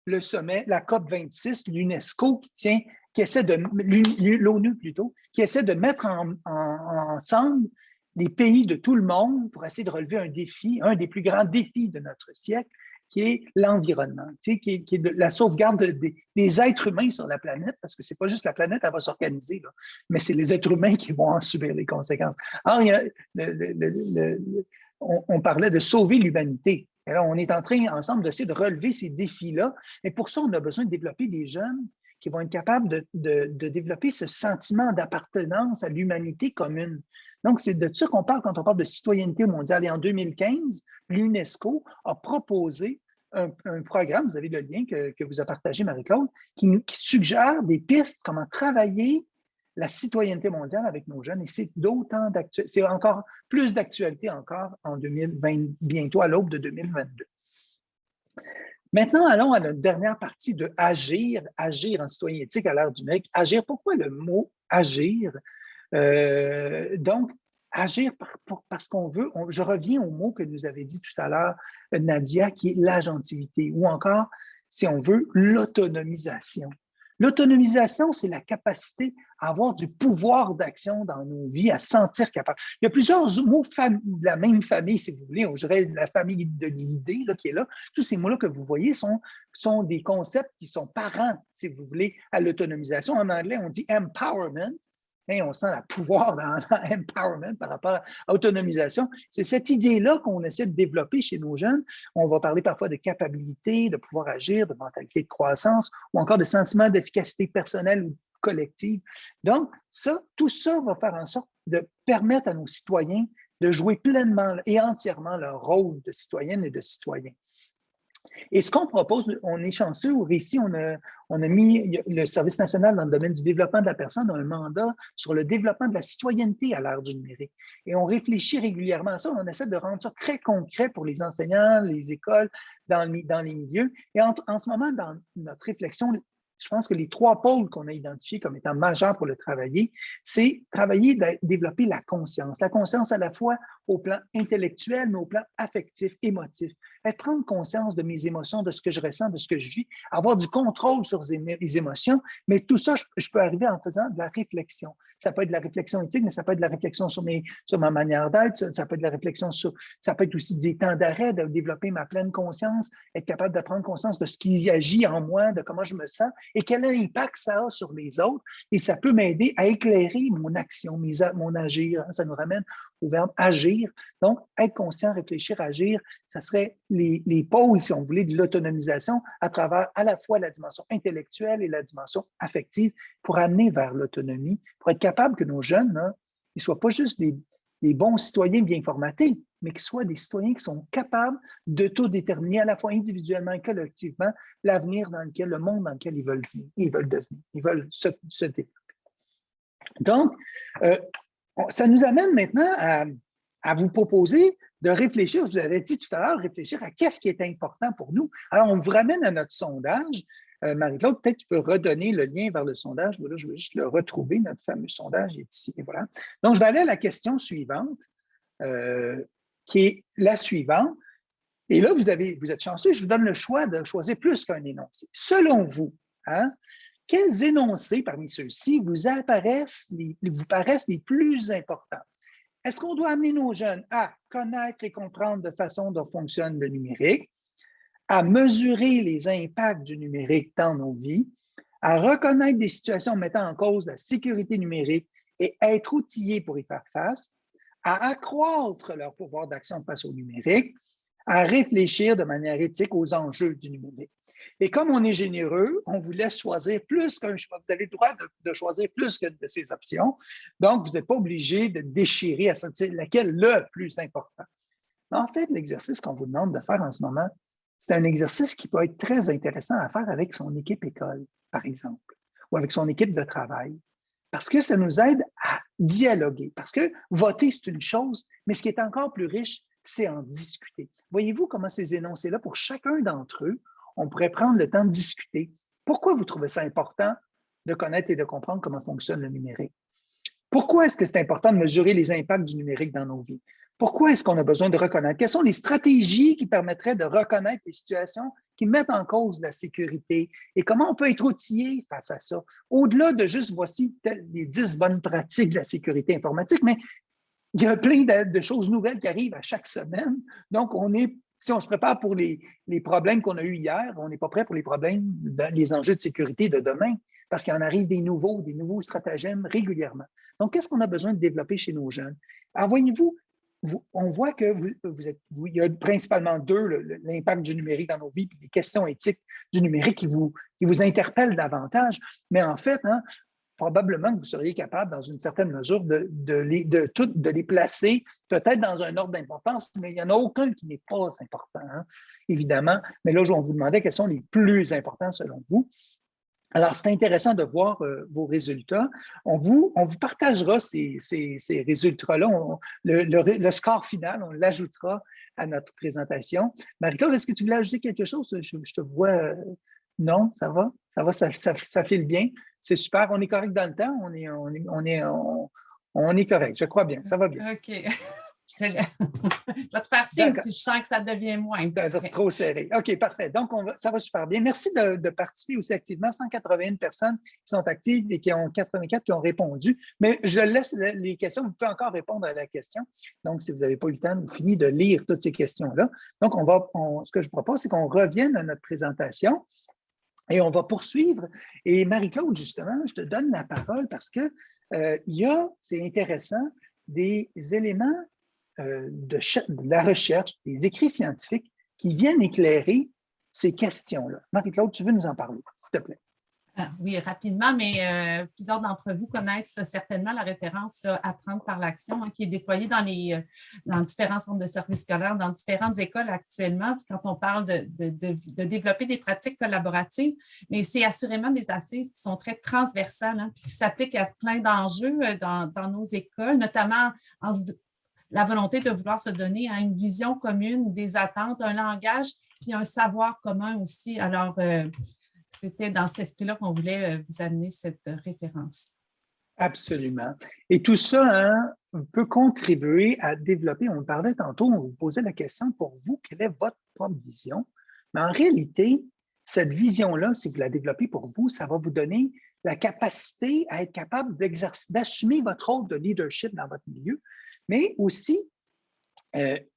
le sommet, la COP26, l'UNESCO qui essaie de l'ONU plutôt, qui essaie de mettre ensemble les pays de tout le monde pour essayer de relever un défi, un des plus grands défis de notre siècle, qui est l'environnement, qui est la sauvegarde des êtres humains sur la planète, parce que c'est pas juste la planète, elle va s'organiser, mais c'est les êtres humains qui vont en subir les conséquences. Alors, on parlait de sauver l'humanité. Et là, on est en train, ensemble, d'essayer de relever ces défis-là. Et pour ça, on a besoin de développer des jeunes qui vont être capables de développer ce sentiment d'appartenance à l'humanité commune. Donc, c'est de ça qu'on parle quand on parle de citoyenneté mondiale. Et en 2015, l'UNESCO a proposé un programme, vous avez le lien que vous a partagé, Marie-Claude, qui suggère des pistes, comment travailler la citoyenneté mondiale avec nos jeunes. Et c'est encore plus d'actualité encore en 2020, bientôt à l'aube de 2022. Maintenant, allons à notre dernière partie de agir en citoyen éthique à l'ère du numérique. Agir, pourquoi le mot agir? Donc, agir parce qu'on veut, je reviens au mot que nous avez dit tout à l'heure, Nadia, qui est l'agentivité, ou encore, si on veut, l'autonomisation. L'autonomisation, c'est la capacité à avoir du pouvoir d'action dans nos vies, à se sentir capable. Il y a plusieurs mots de la même famille, si vous voulez. Je dirais la famille de l'idée qui est là. Tous ces mots-là que vous voyez sont des concepts qui sont parents, si vous voulez, à l'autonomisation. En anglais, on dit empowerment. Et on sent le pouvoir dans empowerment par rapport à autonomisation. C'est cette idée-là qu'on essaie de développer chez nos jeunes. On va parler parfois de capacité, de pouvoir agir, de mentalité de croissance ou encore de sentiment d'efficacité personnelle ou collective. Donc, tout ça va faire en sorte de permettre à nos citoyens de jouer pleinement et entièrement leur rôle de citoyenne et de citoyen. Et ce qu'on propose, on est chanceux, ici, on a mis le Service national dans le domaine du développement de la personne, un mandat sur le développement de la citoyenneté à l'ère du numérique. Et on réfléchit régulièrement à ça, on essaie de rendre ça très concret pour les enseignants, les écoles, dans les milieux. Et en ce moment, dans notre réflexion, je pense que les 3 pôles qu'on a identifiés comme étant majeurs pour le travailler, c'est travailler, développer la conscience. La conscience à la fois au plan intellectuel, mais au plan affectif, émotif. Prendre conscience de mes émotions, de ce que je ressens, de ce que je vis, avoir du contrôle sur les émotions, mais tout ça, je peux arriver en faisant de la réflexion. Ça peut être de la réflexion éthique, mais ça peut être de la réflexion sur ma manière d'être, ça peut être de la réflexion ça peut être aussi des temps d'arrêt, de développer ma pleine conscience, être capable de prendre conscience de ce qui agit en moi, de comment je me sens et quel impact ça a sur les autres. Et ça peut m'aider à éclairer mon action, mon agir. Ça nous ramène au verbe agir. Donc, être conscient, réfléchir, agir, ça serait les pôles, si on voulait, de l'autonomisation à travers à la fois la dimension intellectuelle et la dimension affective pour amener vers l'autonomie, pour être capable que nos jeunes, ils ne soient pas juste des bons citoyens bien formatés, mais qu'ils soient des citoyens qui sont capables d'autodéterminer à la fois individuellement et collectivement l'avenir le monde dans lequel ils veulent devenir, ils veulent se développer. Donc, ça nous amène maintenant à vous proposer de réfléchir, je vous avais dit tout à l'heure, réfléchir à qu'est-ce qui est important pour nous. Alors, on vous ramène à notre sondage. Marie-Claude, peut-être tu peux redonner le lien vers le sondage. Voilà, je vais juste le retrouver, notre fameux sondage est ici. Et voilà. Donc, je vais aller à la question suivante, qui est la suivante. Et là, vous êtes chanceux, je vous donne le choix de choisir plus qu'un énoncé. Selon vous, quels énoncés parmi ceux-ci vous paraissent les plus importants? Est-ce qu'on doit amener nos jeunes à connaître et comprendre de façon dont fonctionne le numérique, à mesurer les impacts du numérique dans nos vies, à reconnaître des situations mettant en cause la sécurité numérique et être outillés pour y faire face, à accroître leur pouvoir d'action face au numérique, à réfléchir de manière éthique aux enjeux du numérique. Et comme on est généreux, on vous laisse choisir plus qu'un choix. Vous avez le droit de choisir plus que de ces options. Donc, vous n'êtes pas obligé de déchirer à sentir laquelle le plus important. En fait, l'exercice qu'on vous demande de faire en ce moment, c'est un exercice qui peut être très intéressant à faire avec son équipe école, par exemple, ou avec son équipe de travail, parce que ça nous aide à dialoguer. Parce que voter, c'est une chose, mais ce qui est encore plus riche, c'est en discuter. Voyez-vous comment ces énoncés-là, pour chacun d'entre eux, on pourrait prendre le temps de discuter. Pourquoi vous trouvez ça important de connaître et de comprendre comment fonctionne le numérique? Pourquoi est-ce que c'est important de mesurer les impacts du numérique dans nos vies? Pourquoi est-ce qu'on a besoin de reconnaître? Quelles sont les stratégies qui permettraient de reconnaître les situations qui mettent en cause la sécurité et comment on peut être outillé face à ça? Au-delà de juste voici les 10 bonnes pratiques de la sécurité informatique, mais il y a plein de choses nouvelles qui arrivent à chaque semaine. Donc, si on se prépare pour les problèmes qu'on a eus hier, on n'est pas prêt pour les enjeux de sécurité de demain, parce qu'il en arrive des nouveaux stratagèmes régulièrement. Donc, qu'est-ce qu'on a besoin de développer chez nos jeunes? Alors, voyez-vous, on voit que il y a principalement deux, l'impact du numérique dans nos vies, puis les questions éthiques du numérique qui vous interpellent davantage. Mais en fait, probablement que vous seriez capable, dans une certaine mesure, de les placer peut-être dans un ordre d'importance, mais il n'y en a aucun qui n'est pas important, évidemment. Mais là, on vous demandait quels sont les plus importants selon vous. Alors, c'est intéressant de voir vos résultats. On vous partagera ces résultats-là. Le score final, on l'ajoutera à notre présentation. Marie-Claude, est-ce que tu voulais ajouter quelque chose? Je te vois. Non, ça va? Ça file bien. C'est super. On est correct dans le temps. On est correct. Je crois bien. Ça va bien. OK. Je vais te faire signe si je sens que ça devient moins. Ça va être trop serré. OK, parfait. Donc, ça va super bien. Merci de participer aussi activement. 181 personnes qui sont actives et qui ont 84 qui ont répondu. Mais je laisse les questions. Vous pouvez encore répondre à la question. Donc, si vous n'avez pas eu le temps, vous finissez de lire toutes ces questions-là. Donc, ce que je propose, c'est qu'on revienne à notre présentation et on va poursuivre. Et Marie-Claude, justement, je te donne la parole parce que c'est intéressant, des éléments de la recherche, des écrits scientifiques qui viennent éclairer ces questions-là. Marie-Claude, tu veux nous en parler, s'il te plaît? Ah, oui, rapidement, mais plusieurs d'entre vous connaissent certainement la référence là, Apprendre par l'action qui est déployée dans différents centres de services scolaires, dans différentes écoles actuellement, quand on parle de développer des pratiques collaboratives. Mais c'est assurément des assises qui sont très transversales, hein, puis qui s'appliquent à plein d'enjeux dans nos écoles, notamment la volonté de vouloir se donner à une vision commune des attentes, un langage, puis un savoir commun aussi. Alors, c'était dans cet esprit-là qu'on voulait vous amener cette référence. Absolument. Et tout ça hein, peut contribuer à développer, on parlait tantôt, on vous posait la question pour vous, quelle est votre propre vision? Mais en réalité, cette vision-là, si vous la développez pour vous, ça va vous donner la capacité à être capable d'assumer votre rôle de leadership dans votre milieu, mais aussi,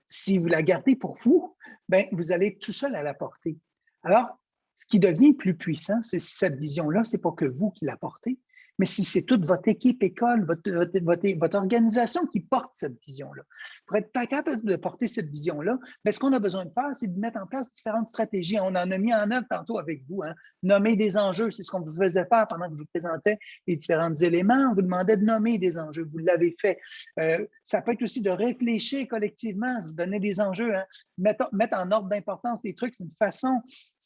si vous la gardez pour vous, bien, vous allez tout seul à la porter. Alors, ce qui devient plus puissant, c'est cette vision-là, ce n'est pas que vous qui la portez, mais si c'est toute votre équipe école, votre organisation qui porte cette vision-là. Pour être capable de porter cette vision-là, ce qu'on a besoin de faire, c'est de mettre en place différentes stratégies. On en a mis en œuvre tantôt avec vous. Hein. Nommer des enjeux, c'est ce qu'on vous faisait faire pendant que je vous présentais les différents éléments. On vous demandait de nommer des enjeux. Vous l'avez fait. Ça peut être aussi de réfléchir collectivement. Je vous donnais des enjeux. Hein. Mettre en ordre d'importance des trucs, c'est une façon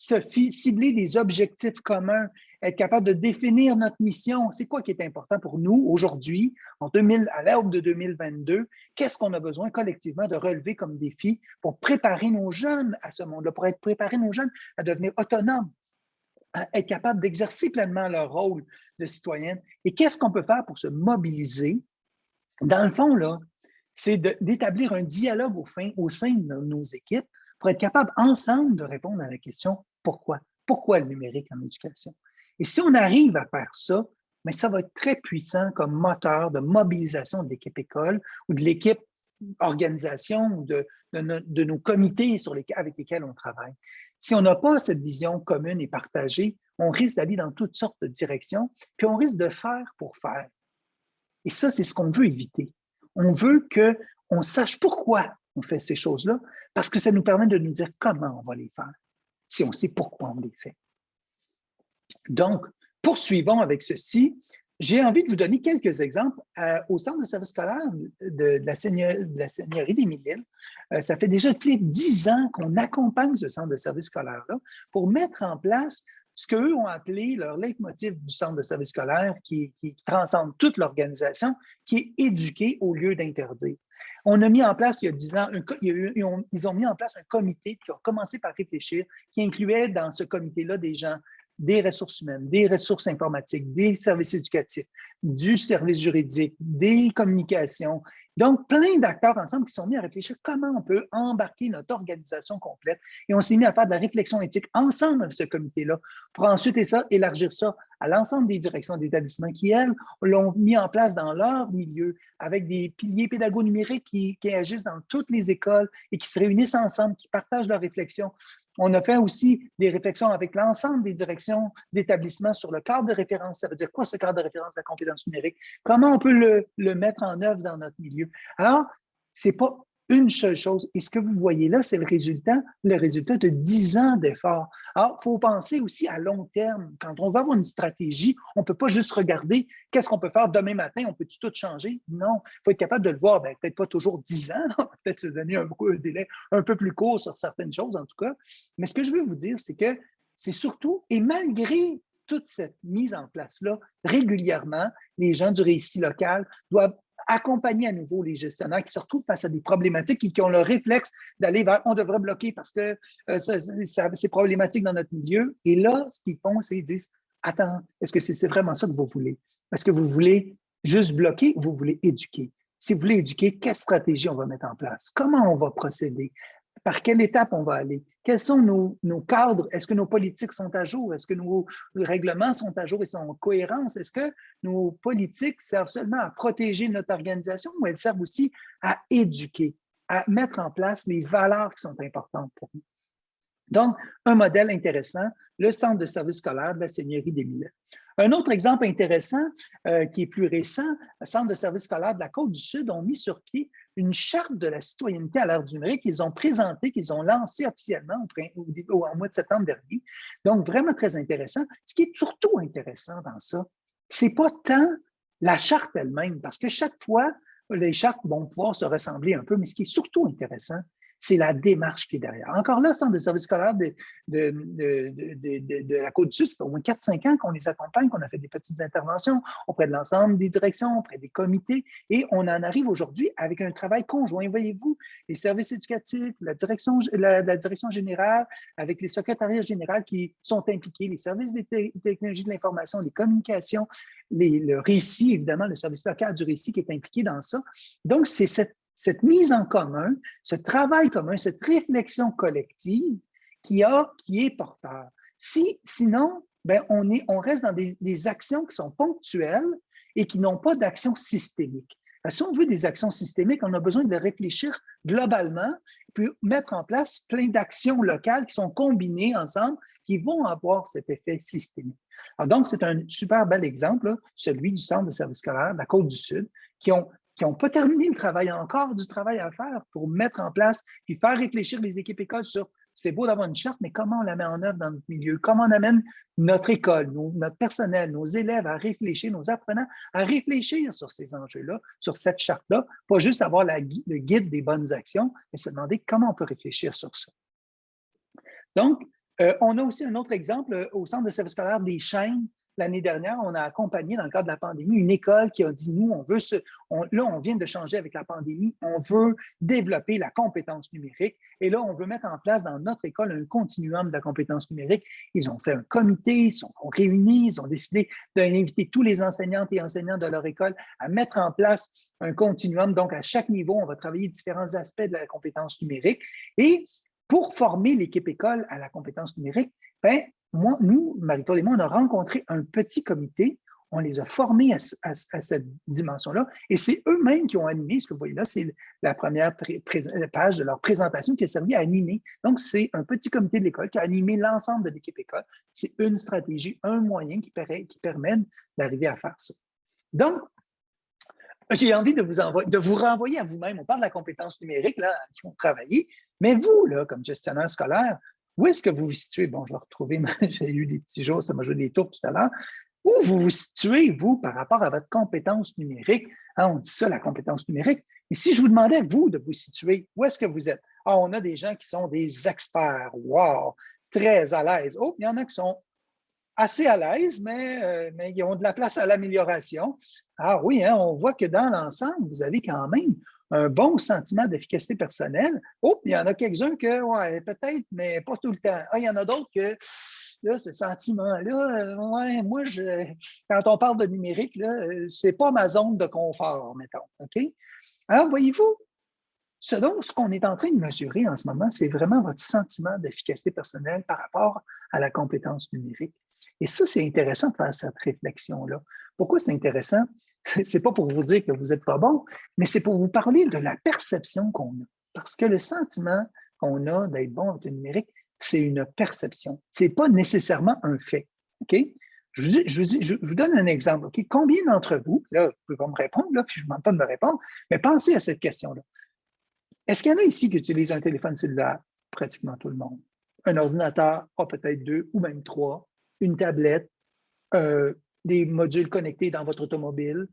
de cibler des objectifs communs, être capable de définir notre mission. C'est quoi qui est important pour nous aujourd'hui, à l'aube de 2022? Qu'est-ce qu'on a besoin collectivement de relever comme défi pour préparer nos jeunes à ce monde-là, pour préparer nos jeunes à devenir autonomes, à être capables d'exercer pleinement leur rôle de citoyenne? Et qu'est-ce qu'on peut faire pour se mobiliser? Dans le fond, là, c'est d'établir un dialogue au sein de nos équipes pour être capable ensemble de répondre à la question « Pourquoi? Pourquoi le numérique en éducation? » Et si on arrive à faire ça, mais ça va être très puissant comme moteur de mobilisation de l'équipe école ou de l'équipe organisation ou de nos comités avec lesquels on travaille. Si on n'a pas cette vision commune et partagée, on risque d'aller dans toutes sortes de directions, puis on risque de faire pour faire. Et ça, c'est ce qu'on veut éviter. On veut qu'on sache pourquoi on fait ces choses-là, parce que ça nous permet de nous dire comment on va les faire, si on sait pourquoi on les fait. Donc, poursuivons avec ceci. J'ai envie de vous donner quelques exemples. Au Centre de services scolaires de la Seigneurie des Mille-Îles, ça fait déjà 10 ans qu'on accompagne ce centre de services scolaires-là pour mettre en place ce qu'eux ont appelé leur leitmotiv du centre de services scolaires qui transcende toute l'organisation, qui est éduquer au lieu d'interdire. On a mis en place, il y a 10 ans, ils ont mis en place un comité qui a commencé par réfléchir, qui incluait dans ce comité-là des gens des ressources humaines, des ressources informatiques, des services éducatifs, du service juridique, des communications. Donc, plein d'acteurs ensemble qui sont mis à réfléchir comment on peut embarquer notre organisation complète. Et on s'est mis à faire de la réflexion éthique ensemble avec ce comité-là pour ensuite élargir ça à l'ensemble des directions d'établissement qui, elles, l'ont mis en place dans leur milieu avec des piliers pédago-numériques qui agissent dans toutes les écoles et qui se réunissent ensemble, qui partagent leurs réflexions. On a fait aussi des réflexions avec l'ensemble des directions d'établissement sur le cadre de référence. Ça veut dire quoi ce cadre de référence de la compétence numérique? Comment on peut le mettre en œuvre dans notre milieu? Alors, ce n'est pas une seule chose. Et ce que vous voyez là, c'est le résultat de 10 ans d'efforts. Alors, il faut penser aussi à long terme. Quand on va avoir une stratégie, on ne peut pas juste regarder qu'est-ce qu'on peut faire demain matin, on peut-tu tout changer? Non, il faut être capable de le voir, peut-être pas toujours 10 ans, peut-être se donner un délai un peu plus court sur certaines choses en tout cas. Mais ce que je veux vous dire, c'est que c'est surtout, et malgré toute cette mise en place-là, régulièrement, les gens du récit local doivent accompagner à nouveau les gestionnaires qui se retrouvent face à des problématiques et qui ont le réflexe d'aller vers « on devrait bloquer parce que c'est problématique dans notre milieu ». Et là, ce qu'ils font, c'est qu'ils disent « attends, est-ce que c'est vraiment ça que vous voulez? Est-ce que vous voulez juste bloquer ou vous voulez éduquer? Si vous voulez éduquer, quelle stratégie on va mettre en place? Comment on va procéder? Par quelle étape on va aller? Quels sont nos cadres? Est-ce que nos politiques sont à jour? Est-ce que nos règlements sont à jour et sont en cohérence? Est-ce que nos politiques servent seulement à protéger notre organisation ou elles servent aussi à éduquer, à mettre en place les valeurs qui sont importantes pour nous? Donc, un modèle intéressant, le Centre de services scolaires de la Seigneurie des Mille-Îles. Un autre exemple intéressant qui est plus récent, le Centre de services scolaires de la Côte-du-Sud ont mis sur pied une charte de la citoyenneté à l'ère du numérique qu'ils ont présentée, qu'ils ont lancée officiellement au mois de septembre dernier. Donc, vraiment très intéressant. Ce qui est surtout intéressant dans ça, c'est pas tant la charte elle-même, parce que chaque fois, les chartes vont pouvoir se ressembler un peu, mais ce qui est surtout intéressant, c'est la démarche qui est derrière. Encore là, le Centre de services scolaires de la Côte-du-Sud, ça fait au moins 4-5 ans qu'on les accompagne, qu'on a fait des petites interventions auprès de l'ensemble des directions, auprès des comités, et on en arrive aujourd'hui avec un travail conjoint. Voyez-vous, les services éducatifs, la direction générale, avec les secrétariats généraux qui sont impliqués, les services des technologies de l'information, les communications, le récit, évidemment, le service local du récit qui est impliqué dans ça. Donc, c'est cette mise en commun, ce travail commun, cette réflexion collective qui est porteur. Sinon, ben, on reste dans des actions qui sont ponctuelles et qui n'ont pas d'action systémique. Si on veut des actions systémiques, on a besoin de réfléchir globalement, puis mettre en place plein d'actions locales qui sont combinées ensemble, qui vont avoir cet effet systémique. Alors donc, c'est un super bel exemple, là, celui du Centre de services scolaires de la Côte-du-Sud, qui n'ont pas terminé le travail, encore du travail à faire pour mettre en place et faire réfléchir les équipes écoles sur c'est beau d'avoir une charte, mais comment on la met en œuvre dans notre milieu? Comment on amène notre école, notre personnel, nos élèves à réfléchir, nos apprenants à réfléchir sur ces enjeux-là, sur cette charte-là, pas juste avoir le guide des bonnes actions, mais se demander comment on peut réfléchir sur ça. Donc, on a aussi un autre exemple au Centre de services scolaires des Chênes. L'année dernière, on a accompagné, dans le cadre de la pandémie, une école qui a dit, nous, on vient de changer avec la pandémie, on veut développer la compétence numérique. Et là, on veut mettre en place dans notre école un continuum de la compétence numérique. Ils ont fait un comité, ils sont réunis, ils ont décidé d'inviter tous les enseignantes et enseignants de leur école à mettre en place un continuum. Donc, à chaque niveau, on va travailler différents aspects de la compétence numérique. Et pour former l'équipe école à la compétence numérique, ben, nous, Marie-Claude et moi, on a rencontré un petit comité, on les a formés à cette dimension-là, et c'est eux-mêmes qui ont animé, ce que vous voyez là, c'est la première page de leur présentation qui a servi à animer. Donc, c'est un petit comité de l'école qui a animé l'ensemble de l'équipe école. C'est une stratégie, un moyen qui permet d'arriver à faire ça. Donc, j'ai envie de vous renvoyer à vous-même. On parle de la compétence numérique, là, qui ont travaillé, mais vous, là, comme gestionnaire scolaire, où est-ce que vous vous situez? Bon, je vais retrouver, j'ai eu des petits jours, ça m'a joué des tours tout à l'heure. Où vous vous situez, vous, par rapport à votre compétence numérique? Hein, on dit ça, la compétence numérique. Mais si je vous demandais, vous, de vous situer, où est-ce que vous êtes? Ah, on a des gens qui sont des experts, wow, très à l'aise. Oh, il y en a qui sont assez à l'aise, mais ils ont de la place à l'amélioration. Ah oui, hein, on voit que dans l'ensemble, vous avez quand même un bon sentiment d'efficacité personnelle. Oh, il y en a quelques-uns que, ouais, peut-être, mais pas tout le temps. Ah, il y en a d'autres que, là, ce sentiment-là, ouais, moi, quand on parle de numérique, là, c'est pas ma zone de confort, mettons. OK? Alors, voyez-vous, ce qu'on est en train de mesurer en ce moment, c'est vraiment votre sentiment d'efficacité personnelle par rapport à la compétence numérique. Et ça, c'est intéressant de faire cette réflexion-là. Pourquoi c'est intéressant? C'est pas pour vous dire que vous n'êtes pas bon, mais c'est pour vous parler de la perception qu'on a. Parce que le sentiment qu'on a d'être bon avec le numérique, c'est une perception. Ce n'est pas nécessairement un fait. OK? Je vous donne un exemple. OK? Combien d'entre vous, là, vous pouvez pas me répondre, là, puis je ne vous demande pas de me répondre, mais pensez à cette question-là. Est-ce qu'il y en a ici qui utilisent un téléphone cellulaire? Pratiquement tout le monde. Un ordinateur, peut-être 2 ou même 3, une tablette, des modules connectés dans votre automobile,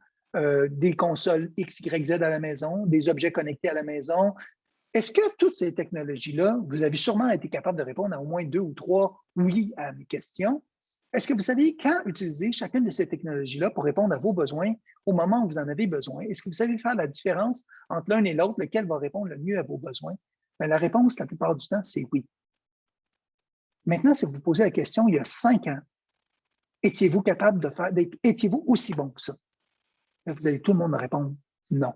des consoles X, Y, Z à la maison, des objets connectés à la maison. Est-ce que toutes ces technologies-là, vous avez sûrement été capable de répondre à au moins 2 ou 3 oui à mes questions? Est-ce que vous savez quand utiliser chacune de ces technologies-là pour répondre à vos besoins au moment où vous en avez besoin? Est-ce que vous savez faire la différence entre l'un et l'autre, lequel va répondre le mieux à vos besoins? Bien, la réponse, la plupart du temps, c'est oui. Maintenant, si vous vous posez la question il y a 5 ans, étiez-vous capable de faire, étiez-vous aussi bon que ça? Vous allez tout le monde me répondre non.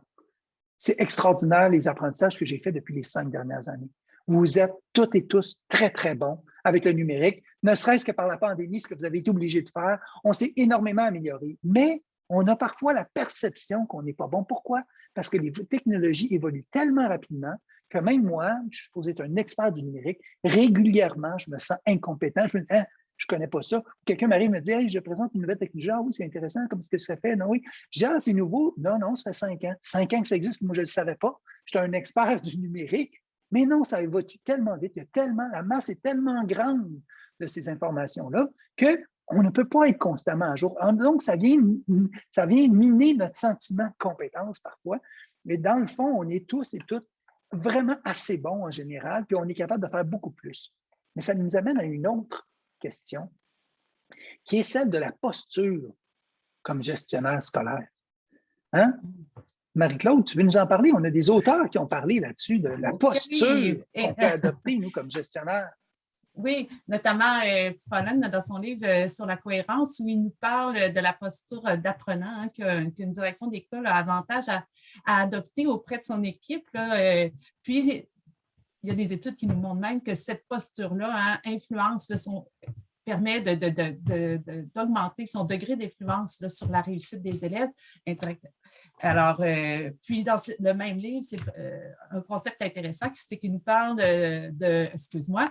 C'est extraordinaire les apprentissages que j'ai faits depuis les 5 dernières années. Vous êtes toutes et tous très, très bons avec le numérique, ne serait-ce que par la pandémie, ce que vous avez été obligé de faire. On s'est énormément amélioré, mais on a parfois la perception qu'on n'est pas bon. Pourquoi? Parce que les technologies évoluent tellement rapidement que même moi, je suis supposé être un expert du numérique, régulièrement, je me sens incompétent. Je me dis, je ne connais pas ça. Quelqu'un m'arrive et me dit, hey, je présente une nouvelle technologie. Ah oui, c'est intéressant, comme ce que ça fait. Non, oui. Je dis, ah, c'est nouveau. Non, non, ça fait 5 ans. 5 ans que ça existe, moi, je ne le savais pas. J'étais un expert du numérique. Mais non, ça évolue tellement vite. La masse est tellement grande de ces informations-là qu'on ne peut pas être constamment à jour. Donc, ça vient miner notre sentiment de compétence parfois. Mais dans le fond, on est tous et toutes vraiment assez bons en général, puis on est capable de faire beaucoup plus. Mais ça nous amène à une autre question, qui est celle de la posture comme gestionnaire scolaire. Hein? Marie-Claude, tu veux nous en parler? On a des auteurs qui ont parlé là-dessus, de la posture qu'on peut adopter, nous, comme gestionnaires. Oui, notamment Follen, dans son livre sur la cohérence, où il nous parle de la posture d'apprenant, qu'une direction d'école a avantage à adopter auprès de son équipe. Là, puis, il y a des études qui nous montrent même que cette posture-là influence permet d'augmenter son degré d'influence sur la réussite des élèves indirectement. Alors, puis dans le même livre, c'est un concept intéressant, c'est qu'il nous parle excuse-moi,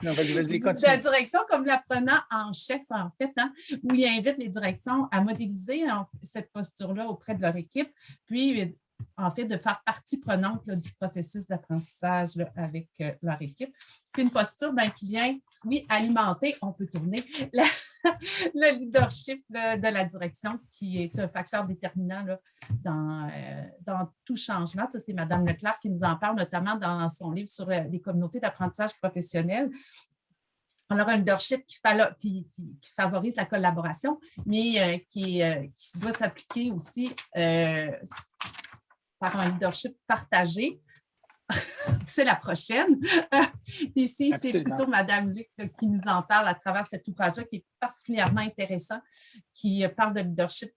non, vas-y, de la direction comme l'apprenant en chef, en fait, où il invite les directions à modéliser cette posture-là auprès de leur équipe, puis en fait, de faire partie prenante du processus d'apprentissage avec leur équipe. Puis une posture qui vient, oui, alimenter, on peut tourner, le leadership de la direction, qui est un facteur déterminant là, dans tout changement. Ça, c'est Mme Leclerc qui nous en parle, notamment dans son livre sur les communautés d'apprentissage professionnel. Alors, un leadership qui favorise la collaboration, mais qui doit s'appliquer aussi par un leadership partagé. C'est la prochaine. Ici, c'est plutôt Mme Luc qui nous en parle à travers cet ouvrage-là qui est particulièrement intéressant, qui parle de leadership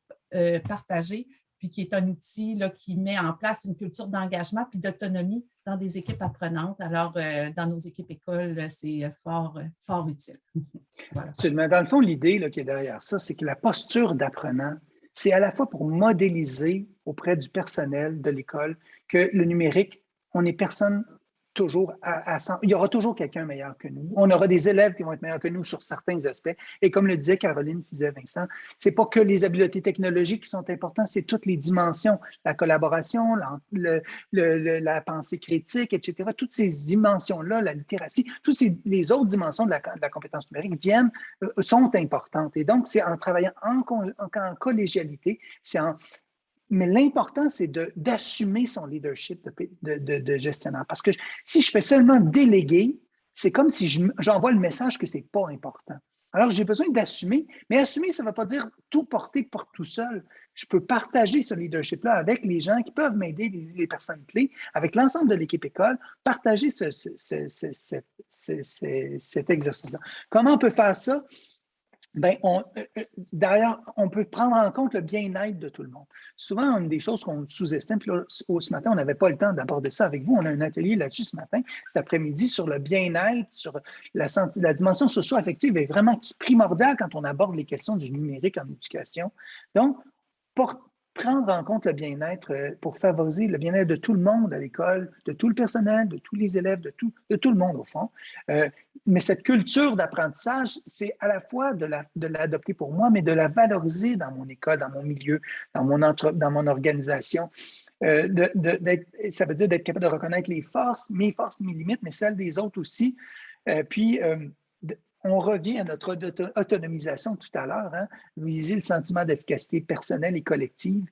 partagé, puis qui est un outil là, qui met en place une culture d'engagement puis d'autonomie dans des équipes apprenantes. Alors, dans nos équipes écoles, c'est fort utile. Voilà. Dans le fond, l'idée qui est derrière ça, c'est que la posture d'apprenant, c'est à la fois pour modéliser auprès du personnel de l'école que le numérique, on n'est personne toujours il y aura toujours quelqu'un meilleur que nous. On aura des élèves qui vont être meilleurs que nous sur certains aspects. Et comme le disait Caroline Fizet-Vincent, ce n'est pas que les habiletés technologiques qui sont importantes, c'est toutes les dimensions, la collaboration, la pensée critique, etc. Toutes ces dimensions-là, la littératie, toutes les autres dimensions de la compétence numérique sont importantes. Et donc, c'est en travaillant en collégialité, mais l'important, c'est d'assumer son leadership de gestionnaire. Parce que si je fais seulement déléguer, c'est comme si j'envoie le message que ce n'est pas important. Alors, j'ai besoin d'assumer, mais assumer, ça ne veut pas dire tout porter par tout seul. Je peux partager ce leadership-là avec les gens qui peuvent m'aider, les personnes clés, avec l'ensemble de l'équipe école, partager cet exercice-là. Comment on peut faire ça? D'ailleurs, on peut prendre en compte le bien-être de tout le monde. Souvent, une des choses qu'on sous-estime, puis là, ce matin, on n'avait pas le temps d'aborder ça avec vous. On a un atelier là-dessus ce matin, cet après-midi, sur le bien-être, sur la dimension socio-affective est vraiment primordiale quand on aborde les questions du numérique en éducation. Donc, pour prendre en compte le bien-être, pour favoriser le bien-être de tout le monde à l'école, de tout le personnel, de tous les élèves, de tout le monde au fond. Mais cette culture d'apprentissage, c'est à la fois de l'adopter pour moi, mais de la valoriser dans mon école, dans mon milieu, dans mon organisation. Ça veut dire d'être capable de reconnaître mes forces, mes limites, mais celles des autres aussi. On revient à notre autonomisation tout à l'heure, viser le sentiment d'efficacité personnelle et collective.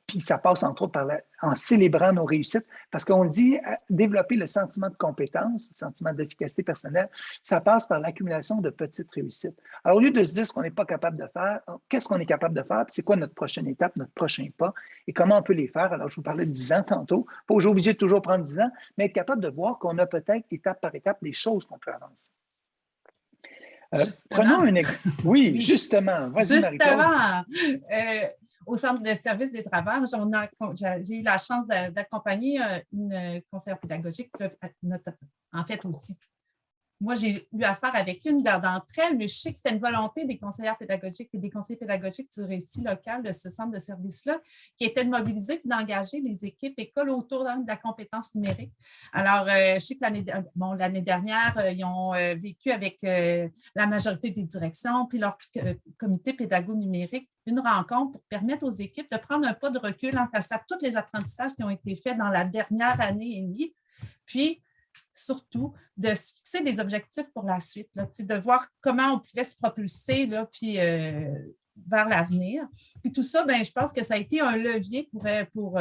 Puis ça passe entre autres en célébrant nos réussites, parce qu'on dit développer le sentiment de compétence, le sentiment d'efficacité personnelle, ça passe par l'accumulation de petites réussites. Alors, au lieu de se dire ce qu'on n'est pas capable de faire, qu'est-ce qu'on est capable de faire, puis c'est quoi notre prochaine étape, notre prochain pas, et comment on peut les faire. Alors, je vous parlais de 10 ans tantôt, pas obligé de toujours prendre 10 ans, mais être capable de voir qu'on a peut-être étape par étape des choses qu'on peut avancer. Prenons un exemple. Oui, justement. Vas-y, Marie-Claude. Au Centre de services des travailleurs, j'ai eu la chance d'accompagner une conseillère pédagogique, en fait aussi moi, j'ai eu affaire avec une d'entre elles, mais je sais que c'était une volonté des conseillères pédagogiques et des conseillers pédagogiques du récit local de ce centre de service-là, qui était de mobiliser et d'engager les équipes écoles autour de la compétence numérique. Alors, je sais que l'année dernière, ils ont vécu avec la majorité des directions, puis leur comité pédago-numérique, une rencontre pour permettre aux équipes de prendre un pas de recul face à tous les apprentissages qui ont été faits dans la dernière année et demie, puis surtout de se fixer des objectifs pour la suite, là, de voir comment on pouvait se propulser là, puis, vers l'avenir. Puis tout ça, ben, je pense que ça a été un levier pour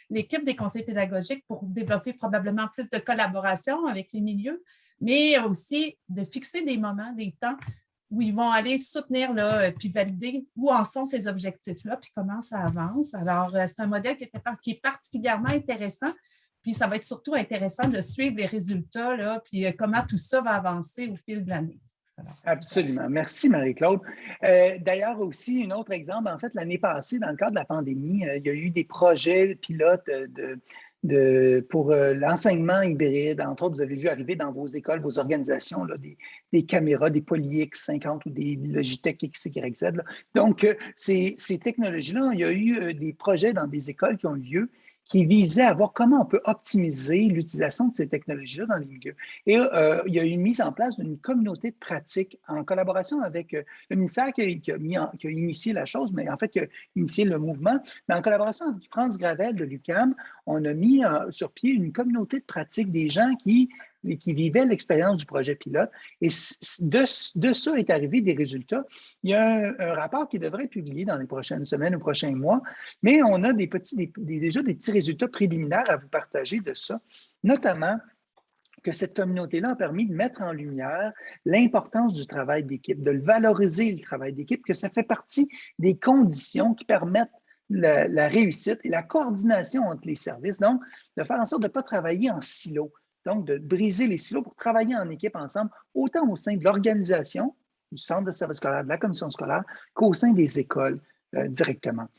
l'équipe des conseils pédagogiques pour développer probablement plus de collaboration avec les milieux, mais aussi de fixer des moments, des temps où ils vont aller soutenir là, puis valider où en sont ces objectifs-là, puis comment ça avance. Alors, c'est un modèle qui est particulièrement intéressant. Puis, ça va être surtout intéressant de suivre les résultats, là, puis comment tout ça va avancer au fil de l'année. Absolument. Merci, Marie-Claude. D'ailleurs, aussi, un autre exemple, en fait, l'année passée, dans le cadre de la pandémie, il y a eu des projets pilotes pour l'enseignement hybride. Entre autres, vous avez vu arriver dans vos écoles, vos organisations, là, des caméras, des PolyX50 ou des Logitech XYZ. Là. Donc, ces technologies-là, il y a eu des projets dans des écoles qui ont eu lieu qui visait à voir comment on peut optimiser l'utilisation de ces technologies-là dans les milieux. Et il y a eu une mise en place d'une communauté de pratique en collaboration avec le ministère qui a initié la chose, mais en fait qui a initié le mouvement. Mais en collaboration avec France Gravel de l'UQAM, on a mis sur pied une communauté de pratique des gens qui vivaient l'expérience du projet pilote. Et de ça est arrivé des résultats. Il y a un rapport qui devrait être publié dans les prochaines semaines ou prochains mois, mais on a déjà des petits résultats préliminaires à vous partager de ça, notamment que cette communauté-là a permis de mettre en lumière l'importance du travail d'équipe, de le valoriser, le travail d'équipe, que ça fait partie des conditions qui permettent la réussite et la coordination entre les services. Donc, de faire en sorte de ne pas travailler en silo. Donc, de briser les silos pour travailler en équipe ensemble, autant au sein de l'organisation, du centre de service scolaire, de la commission scolaire, qu'au sein des écoles directement.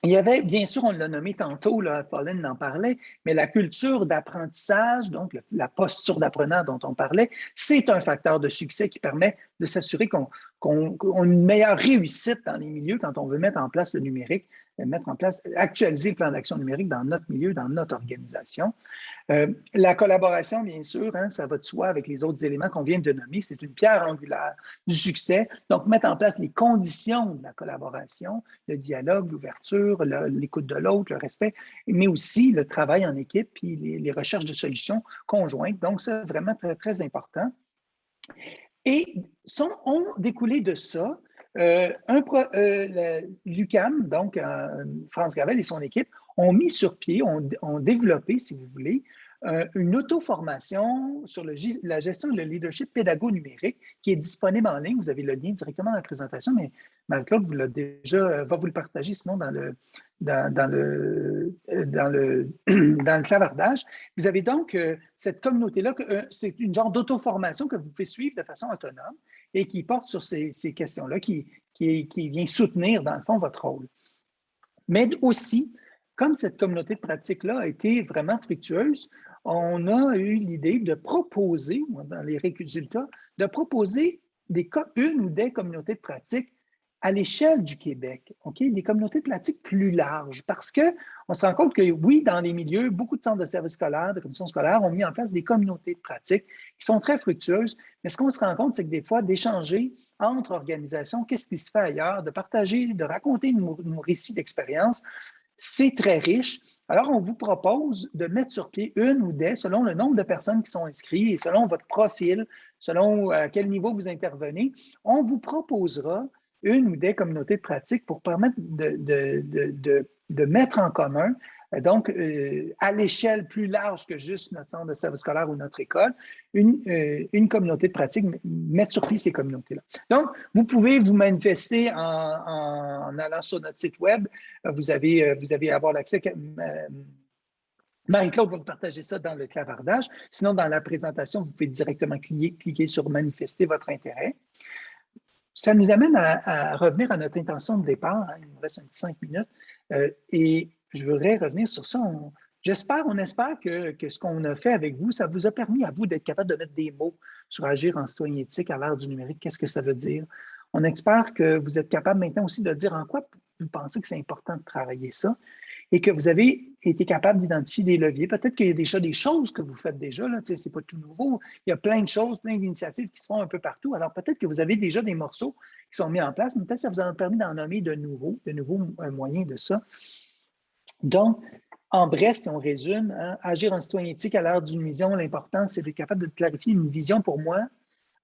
Il y avait, bien sûr, on l'a nommé tantôt, là, Pauline en parlait, mais la culture d'apprentissage, donc la posture d'apprenant dont on parlait, c'est un facteur de succès qui permet de s'assurer qu'on a une meilleure réussite dans les milieux quand on veut mettre en place le numérique, actualiser le plan d'action numérique dans notre milieu, dans notre organisation. La collaboration, bien sûr, hein, ça va de soi avec les autres éléments qu'on vient de nommer. C'est une pierre angulaire du succès. Donc, mettre en place les conditions de la collaboration, le dialogue, l'ouverture, l'écoute de l'autre, le respect, mais aussi le travail en équipe puis les recherches de solutions conjointes. Donc, c'est vraiment très, très important. Et ont découlé de ça l'UQAM, donc France Gravel et son équipe, ont mis sur pied, ont développé, si vous voulez, une auto-formation sur la gestion et le leadership pédago-numérique qui est disponible en ligne. Vous avez le lien directement dans la présentation, mais Marie-Claude va vous le partager sinon dans le clavardage. Vous avez donc cette communauté-là, c'est une genre d'auto-formation que vous pouvez suivre de façon autonome et qui porte sur ces questions-là, qui vient soutenir, dans le fond, votre rôle. Mais aussi, comme cette communauté de pratique-là a été vraiment fructueuse, on a eu l'idée de proposer, dans les résultats, de proposer une ou des communautés de pratique à l'échelle du Québec, okay? Des communautés de pratique plus larges, parce qu'on se rend compte que, oui, dans les milieux, beaucoup de centres de services scolaires, de commissions scolaires ont mis en place des communautés de pratique qui sont très fructueuses, mais ce qu'on se rend compte, c'est que des fois, d'échanger entre organisations, qu'est-ce qui se fait ailleurs, de partager, de raconter nos récits d'expérience, c'est très riche. Alors, on vous propose de mettre sur pied une ou des, selon le nombre de personnes qui sont inscrites et selon votre profil, selon à quel niveau vous intervenez, on vous proposera une ou des communautés de pratique pour permettre de mettre en commun, donc à l'échelle plus large que juste notre centre de service scolaire ou notre école, une communauté de pratique, mettre sur pied ces communautés-là. Donc, vous pouvez vous manifester en allant sur notre site web. Vous avez avoir l'accès. Marie-Claude va vous partager ça dans le clavardage. Sinon, dans la présentation, vous pouvez directement cliquer sur « Manifester votre intérêt ». Ça nous amène à revenir à notre intention de départ. Hein. Il nous reste un petit 5 minutes. Et je voudrais revenir sur ça. On espère que ce qu'on a fait avec vous, ça vous a permis à vous d'être capable de mettre des mots sur agir en citoyen éthique à l'ère du numérique. Qu'est-ce que ça veut dire? On espère que vous êtes capable maintenant aussi de dire en quoi vous pensez que c'est important de travailler ça et que vous avez été capable d'identifier des leviers. Peut-être qu'il y a déjà des choses que vous faites déjà, là, c'est pas tout nouveau. Il y a plein de choses, plein d'initiatives qui se font un peu partout. Alors peut-être que vous avez déjà des morceaux qui sont mis en place, mais peut-être que ça vous a permis d'en nommer de nouveaux moyens de ça. Donc, en bref, si on résume, hein, agir en citoyen éthique à l'ère d'une vision, l'important, c'est d'être capable de clarifier une vision pour moi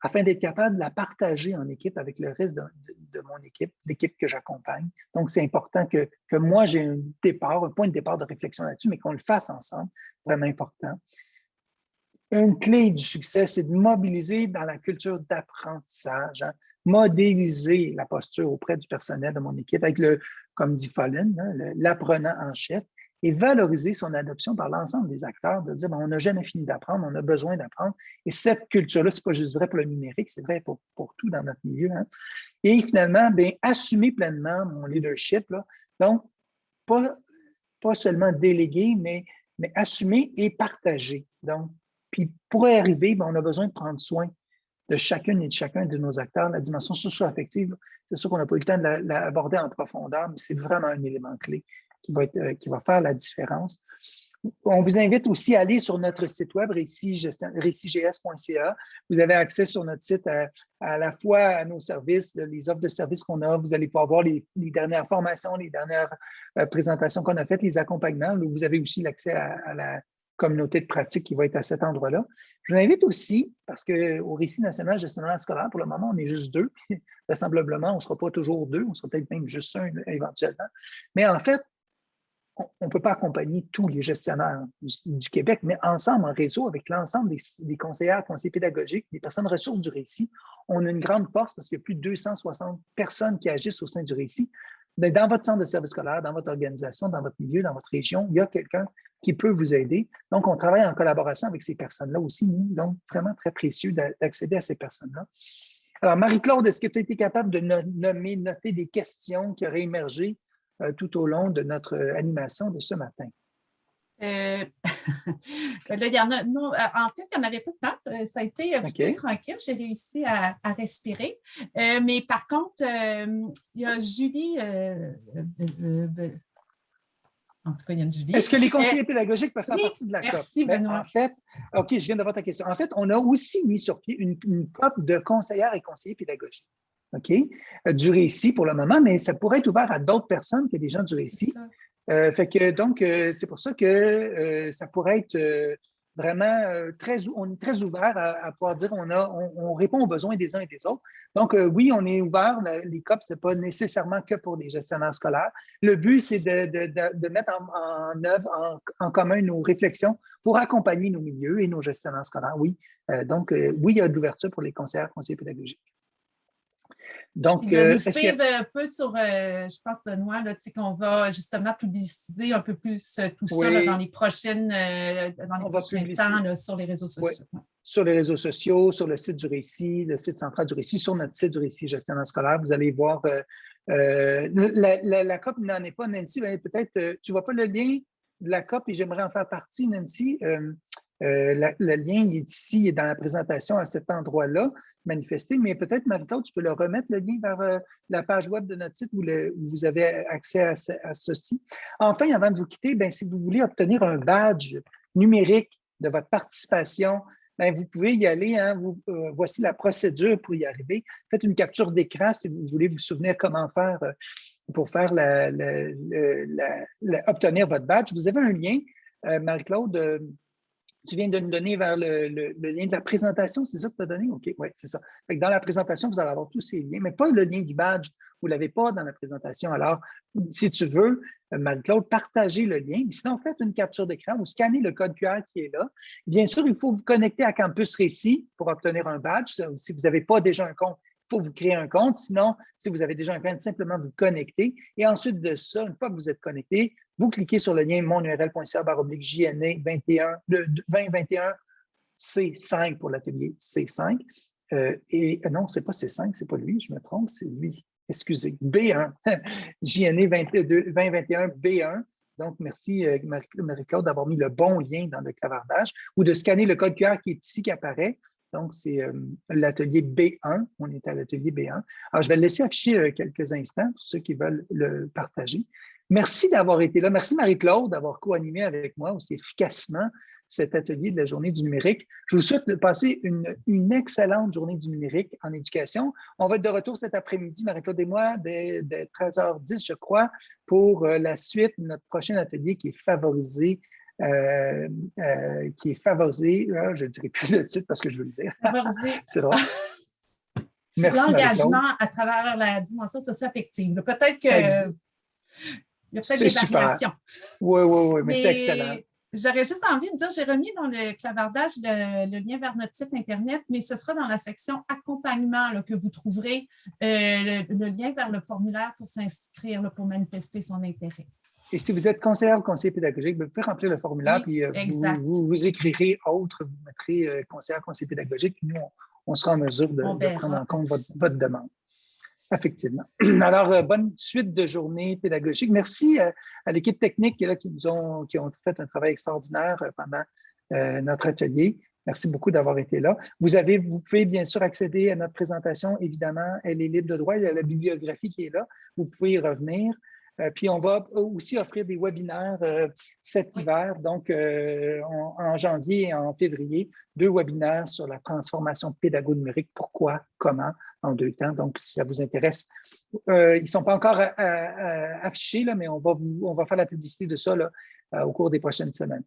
afin d'être capable de la partager en équipe avec le reste de mon équipe, l'équipe que j'accompagne. Donc, c'est important que moi, j'ai un point de départ de réflexion là-dessus, mais qu'on le fasse ensemble, vraiment important. Une clé du succès, c'est de mobiliser dans la culture d'apprentissage, hein, modéliser la posture auprès du personnel de mon équipe avec comme dit Follen, hein, l'apprenant en chef, et valoriser son adoption par l'ensemble des acteurs, de dire, on n'a jamais fini d'apprendre, on a besoin d'apprendre. Et cette culture-là, ce n'est pas juste vrai pour le numérique, c'est vrai pour tout dans notre milieu. Hein. Et finalement, bien, assumer pleinement mon leadership. Là. Donc, pas seulement déléguer, mais assumer et partager. Donc, puis pour y arriver, bien, on a besoin de prendre soin de chacune et de chacun de nos acteurs. La dimension socio-affective, c'est sûr qu'on n'a pas eu le temps de l'aborder en profondeur, mais c'est vraiment un élément clé qui va faire la différence. On vous invite aussi à aller sur notre site web, récigs.ca. Vous avez accès sur notre site à la fois à nos services, les offres de services qu'on a. Vous allez pouvoir voir les dernières formations, les dernières présentations qu'on a faites, les accompagnements. Vous avez aussi l'accès à la communauté de pratique qui va être à cet endroit-là. Je vous invite aussi, parce qu'au Récit national gestionnaire scolaire, pour le moment, on est juste 2. Vraisemblablement, on ne sera pas toujours 2, on sera peut-être même juste 1 éventuellement. Mais en fait, on ne peut pas accompagner tous les gestionnaires du Québec, mais ensemble, en réseau, avec l'ensemble des conseillères, conseillers pédagogiques, des personnes ressources du Récit, on a une grande force parce qu'il y a plus de 260 personnes qui agissent au sein du Récit. Mais dans votre centre de service scolaire, dans votre organisation, dans votre milieu, dans votre région, il y a quelqu'un qui peut vous aider. Donc, on travaille en collaboration avec ces personnes-là aussi, nous, donc vraiment très précieux d'accéder à ces personnes-là. Alors, Marie-Claude, est-ce que tu as été capable de noter des questions qui auraient émergé tout au long de notre animation de ce matin? Là, il y en a, non, en fait, il n'y en avait pas tant. Ça a été plutôt tranquille. J'ai réussi à respirer. Mais par contre, il y a Julie. En tout cas, il y a une Julie. Est-ce que les conseillers pédagogiques peuvent faire partie de la COP? Merci, Benoît. En fait, OK, je viens de voir ta question. En fait, on a aussi mis sur pied une COP de conseillères et conseillers pédagogiques. OK? Du Récit pour le moment, mais ça pourrait être ouvert à d'autres personnes que des gens du Récit. Donc, c'est pour ça que ça pourrait être vraiment on est très ouvert à pouvoir dire on répond aux besoins des uns et des autres. Donc, oui, on est ouvert. Les COP, ce n'est pas nécessairement que pour les gestionnaires scolaires. Le but, c'est de mettre en œuvre, en commun nos réflexions pour accompagner nos milieux et nos gestionnaires scolaires. Oui. Donc, oui, il y a de l'ouverture pour les conseillers pédagogiques. Donc, de nous suivre un peu sur, je pense, Benoît, qu'on va justement publiciser un peu plus tout ça là, dans les prochains temps là, sur les réseaux sociaux. Oui. Sur les réseaux sociaux, sur le site du Récit, le site central du Récit, sur notre site du Récit gestionnaire scolaire, vous allez voir la COP n'en est pas, Nancy, peut-être tu ne vois pas le lien de la COP et j'aimerais en faire partie, Nancy. Le lien il est ici, il est dans la présentation à cet endroit-là, manifesté, mais peut-être, Marie-Claude, tu peux le remettre, le lien vers la page web de notre site où vous avez accès à ceci. Enfin, avant de vous quitter, si vous voulez obtenir un badge numérique de votre participation, vous pouvez y aller. Hein, voici la procédure pour y arriver. Faites une capture d'écran si vous voulez vous souvenir comment faire pour faire obtenir votre badge. Vous avez un lien, Marie-Claude, tu viens de nous donner vers le lien de la présentation, c'est ça que tu as donné? OK, oui, c'est ça. Fait que dans la présentation, vous allez avoir tous ces liens, mais pas le lien du badge. Vous ne l'avez pas dans la présentation. Alors, si tu veux, Marie-Claude, partagez le lien. Sinon, faites une capture d'écran ou scannez le code QR qui est là. Bien sûr, il faut vous connecter à Campus Récit pour obtenir un badge. Si vous n'avez pas déjà un compte, il faut vous créer un compte. Sinon, si vous avez déjà un compte, simplement vous connecter. Et ensuite de ça, une fois que vous êtes connecté, vous cliquez sur le lien monurl.ca/JNA 2021 C5 pour l'atelier C5. Non, ce n'est pas C5, ce n'est pas lui, je me trompe, c'est lui. Excusez, B1, JNA 2021 B1. Donc, merci Marie-Claude d'avoir mis le bon lien dans le clavardage ou de scanner le code QR qui est ici, qui apparaît. Donc, c'est l'atelier B1. On est à l'atelier B1. Alors, je vais le laisser afficher quelques instants pour ceux qui veulent le partager. Merci d'avoir été là. Merci Marie-Claude d'avoir co-animé avec moi aussi efficacement cet atelier de la journée du numérique. Je vous souhaite de passer une excellente journée du numérique en éducation. On va être de retour cet après-midi, Marie-Claude et moi, dès 13h10, je crois, pour la suite de notre prochain atelier qui est favorisé. Je ne dirai plus le titre parce que je veux le dire. Favoriser. C'est drôle. Merci, l'engagement à travers la dimension socio-affective. Peut-être que il y a peut-être des variations. Oui, mais c'est excellent. J'aurais juste envie de dire, j'ai remis dans le clavardage le lien vers notre site Internet, mais ce sera dans la section accompagnement là, que vous trouverez le lien vers le formulaire pour s'inscrire, pour manifester son intérêt. Et si vous êtes conseillère ou conseiller pédagogique, vous pouvez remplir le formulaire, puis vous écrirez autre, vous mettrez conseillère, conseiller pédagogique, puis nous, on sera en mesure de prendre en compte votre demande. Effectivement. Alors, bonne suite de journée pédagogique. Merci à l'équipe technique qui ont fait un travail extraordinaire pendant notre atelier. Merci beaucoup d'avoir été là. Vous pouvez bien sûr accéder à notre présentation. Évidemment, elle est libre de droit. Il y a la bibliographie qui est là. Vous pouvez y revenir. Puis, on va aussi offrir des webinaires cet hiver, donc en janvier et en février, 2 webinaires sur la transformation pédago-numérique, pourquoi, comment, en 2 temps. Donc, si ça vous intéresse, ils ne sont pas encore affichés, là, mais on va faire la publicité de ça là, au cours des prochaines semaines.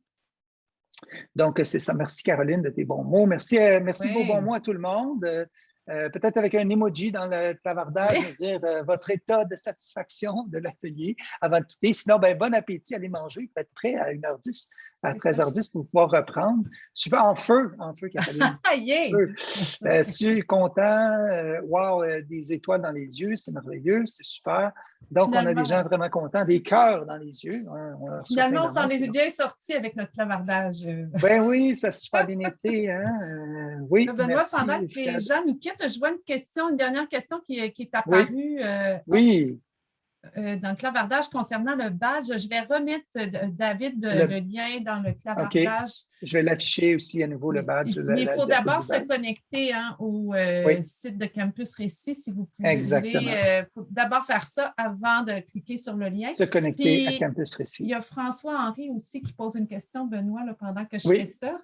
Donc, c'est ça. Merci, Caroline, de tes bons mots. Merci de vos bons mots à tout le monde. Peut-être avec un emoji dans le clavardage, dire votre état de satisfaction de l'atelier avant de quitter. Sinon, bon appétit, allez manger. Il faut être prêt à 1h10, à 13h10 pour pouvoir reprendre. Je suis en feu, Caroline. Je suis content. Des étoiles dans les yeux, c'est merveilleux, c'est super. Donc, finalement, on a des gens vraiment contents, des cœurs dans les yeux. Finalement, on s'en est bien sortis avec notre clavardage. Oui, ça se super bien été. Oui, Benoît, merci, pendant que les gens nous quittent, je vois une dernière question qui est apparue dans le clavardage concernant le badge. Je vais remettre, David, le lien dans le clavardage. Okay. Je vais l'afficher aussi à nouveau, le badge. Mais il faut d'abord se connecter au site de Campus Récit, si vous pouvez. Il faut d'abord faire ça avant de cliquer sur le lien. Se connecter à Campus Récit. Il y a François-Henri aussi qui pose une question, Benoît, là, pendant que je fais ça.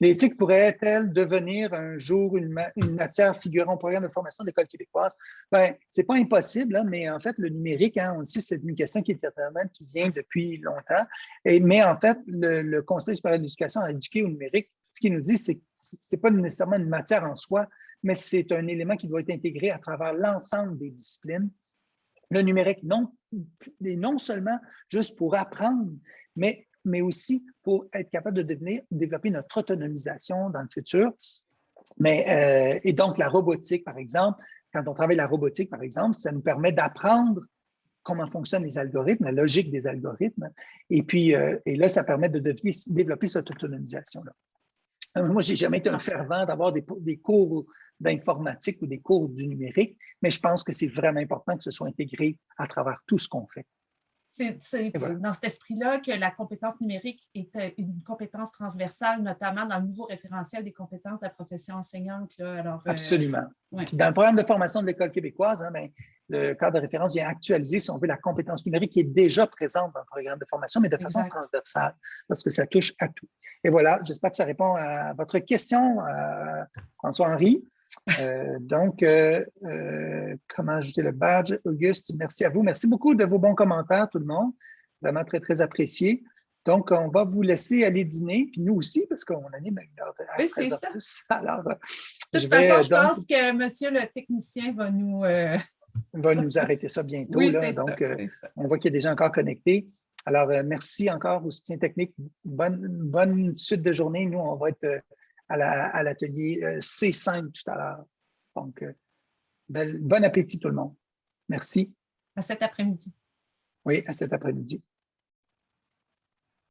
L'éthique pourrait-elle devenir un jour une matière figurant au programme de formation de l'École québécoise? Ce n'est pas impossible, hein, mais en fait, le numérique, on le sait, c'est une question qui est éternelle, qui vient depuis longtemps. Mais en fait, le Conseil supérieur de l'éducation a éduqué au numérique. Ce qu'il nous dit, c'est que ce n'est pas nécessairement une matière en soi, mais c'est un élément qui doit être intégré à travers l'ensemble des disciplines. Le numérique, non seulement juste pour apprendre, mais aussi pour être capable de développer notre autonomisation dans le futur. Et donc, la robotique, par exemple, quand on travaille la robotique, par exemple, ça nous permet d'apprendre comment fonctionnent les algorithmes, la logique des algorithmes. Et puis, là, ça permet de développer cette autonomisation-là. Moi, je n'ai jamais été un fervent d'avoir des cours d'informatique ou des cours du numérique, mais je pense que c'est vraiment important que ce soit intégré à travers tout ce qu'on fait. C'est dans cet esprit-là que la compétence numérique est une compétence transversale, notamment dans le nouveau référentiel des compétences de la profession enseignante. Là. Alors, absolument. Dans le programme de formation de l'École québécoise, le cadre de référence vient actualiser, si on veut, la compétence numérique qui est déjà présente dans le programme de formation, mais de façon transversale, parce que ça touche à tout. Et voilà, j'espère que ça répond à votre question, François-Henri. Comment ajouter le badge? Auguste, merci à vous. Merci beaucoup de vos bons commentaires, tout le monde. Vraiment très, très apprécié. Donc, on va vous laisser aller dîner, puis nous aussi, parce qu'on anime à 1h à 13h10. Alors, de toute façon, je pense que monsieur le technicien va nous arrêter ça bientôt. Oui, là. Donc, on voit qu'il y a des gens encore connectés. Alors, merci encore au soutien technique. Bonne suite de journée. Nous, on va être à l'atelier C5 tout à l'heure. Donc, bon appétit tout le monde. Merci. À cet après-midi. Oui, à cet après-midi.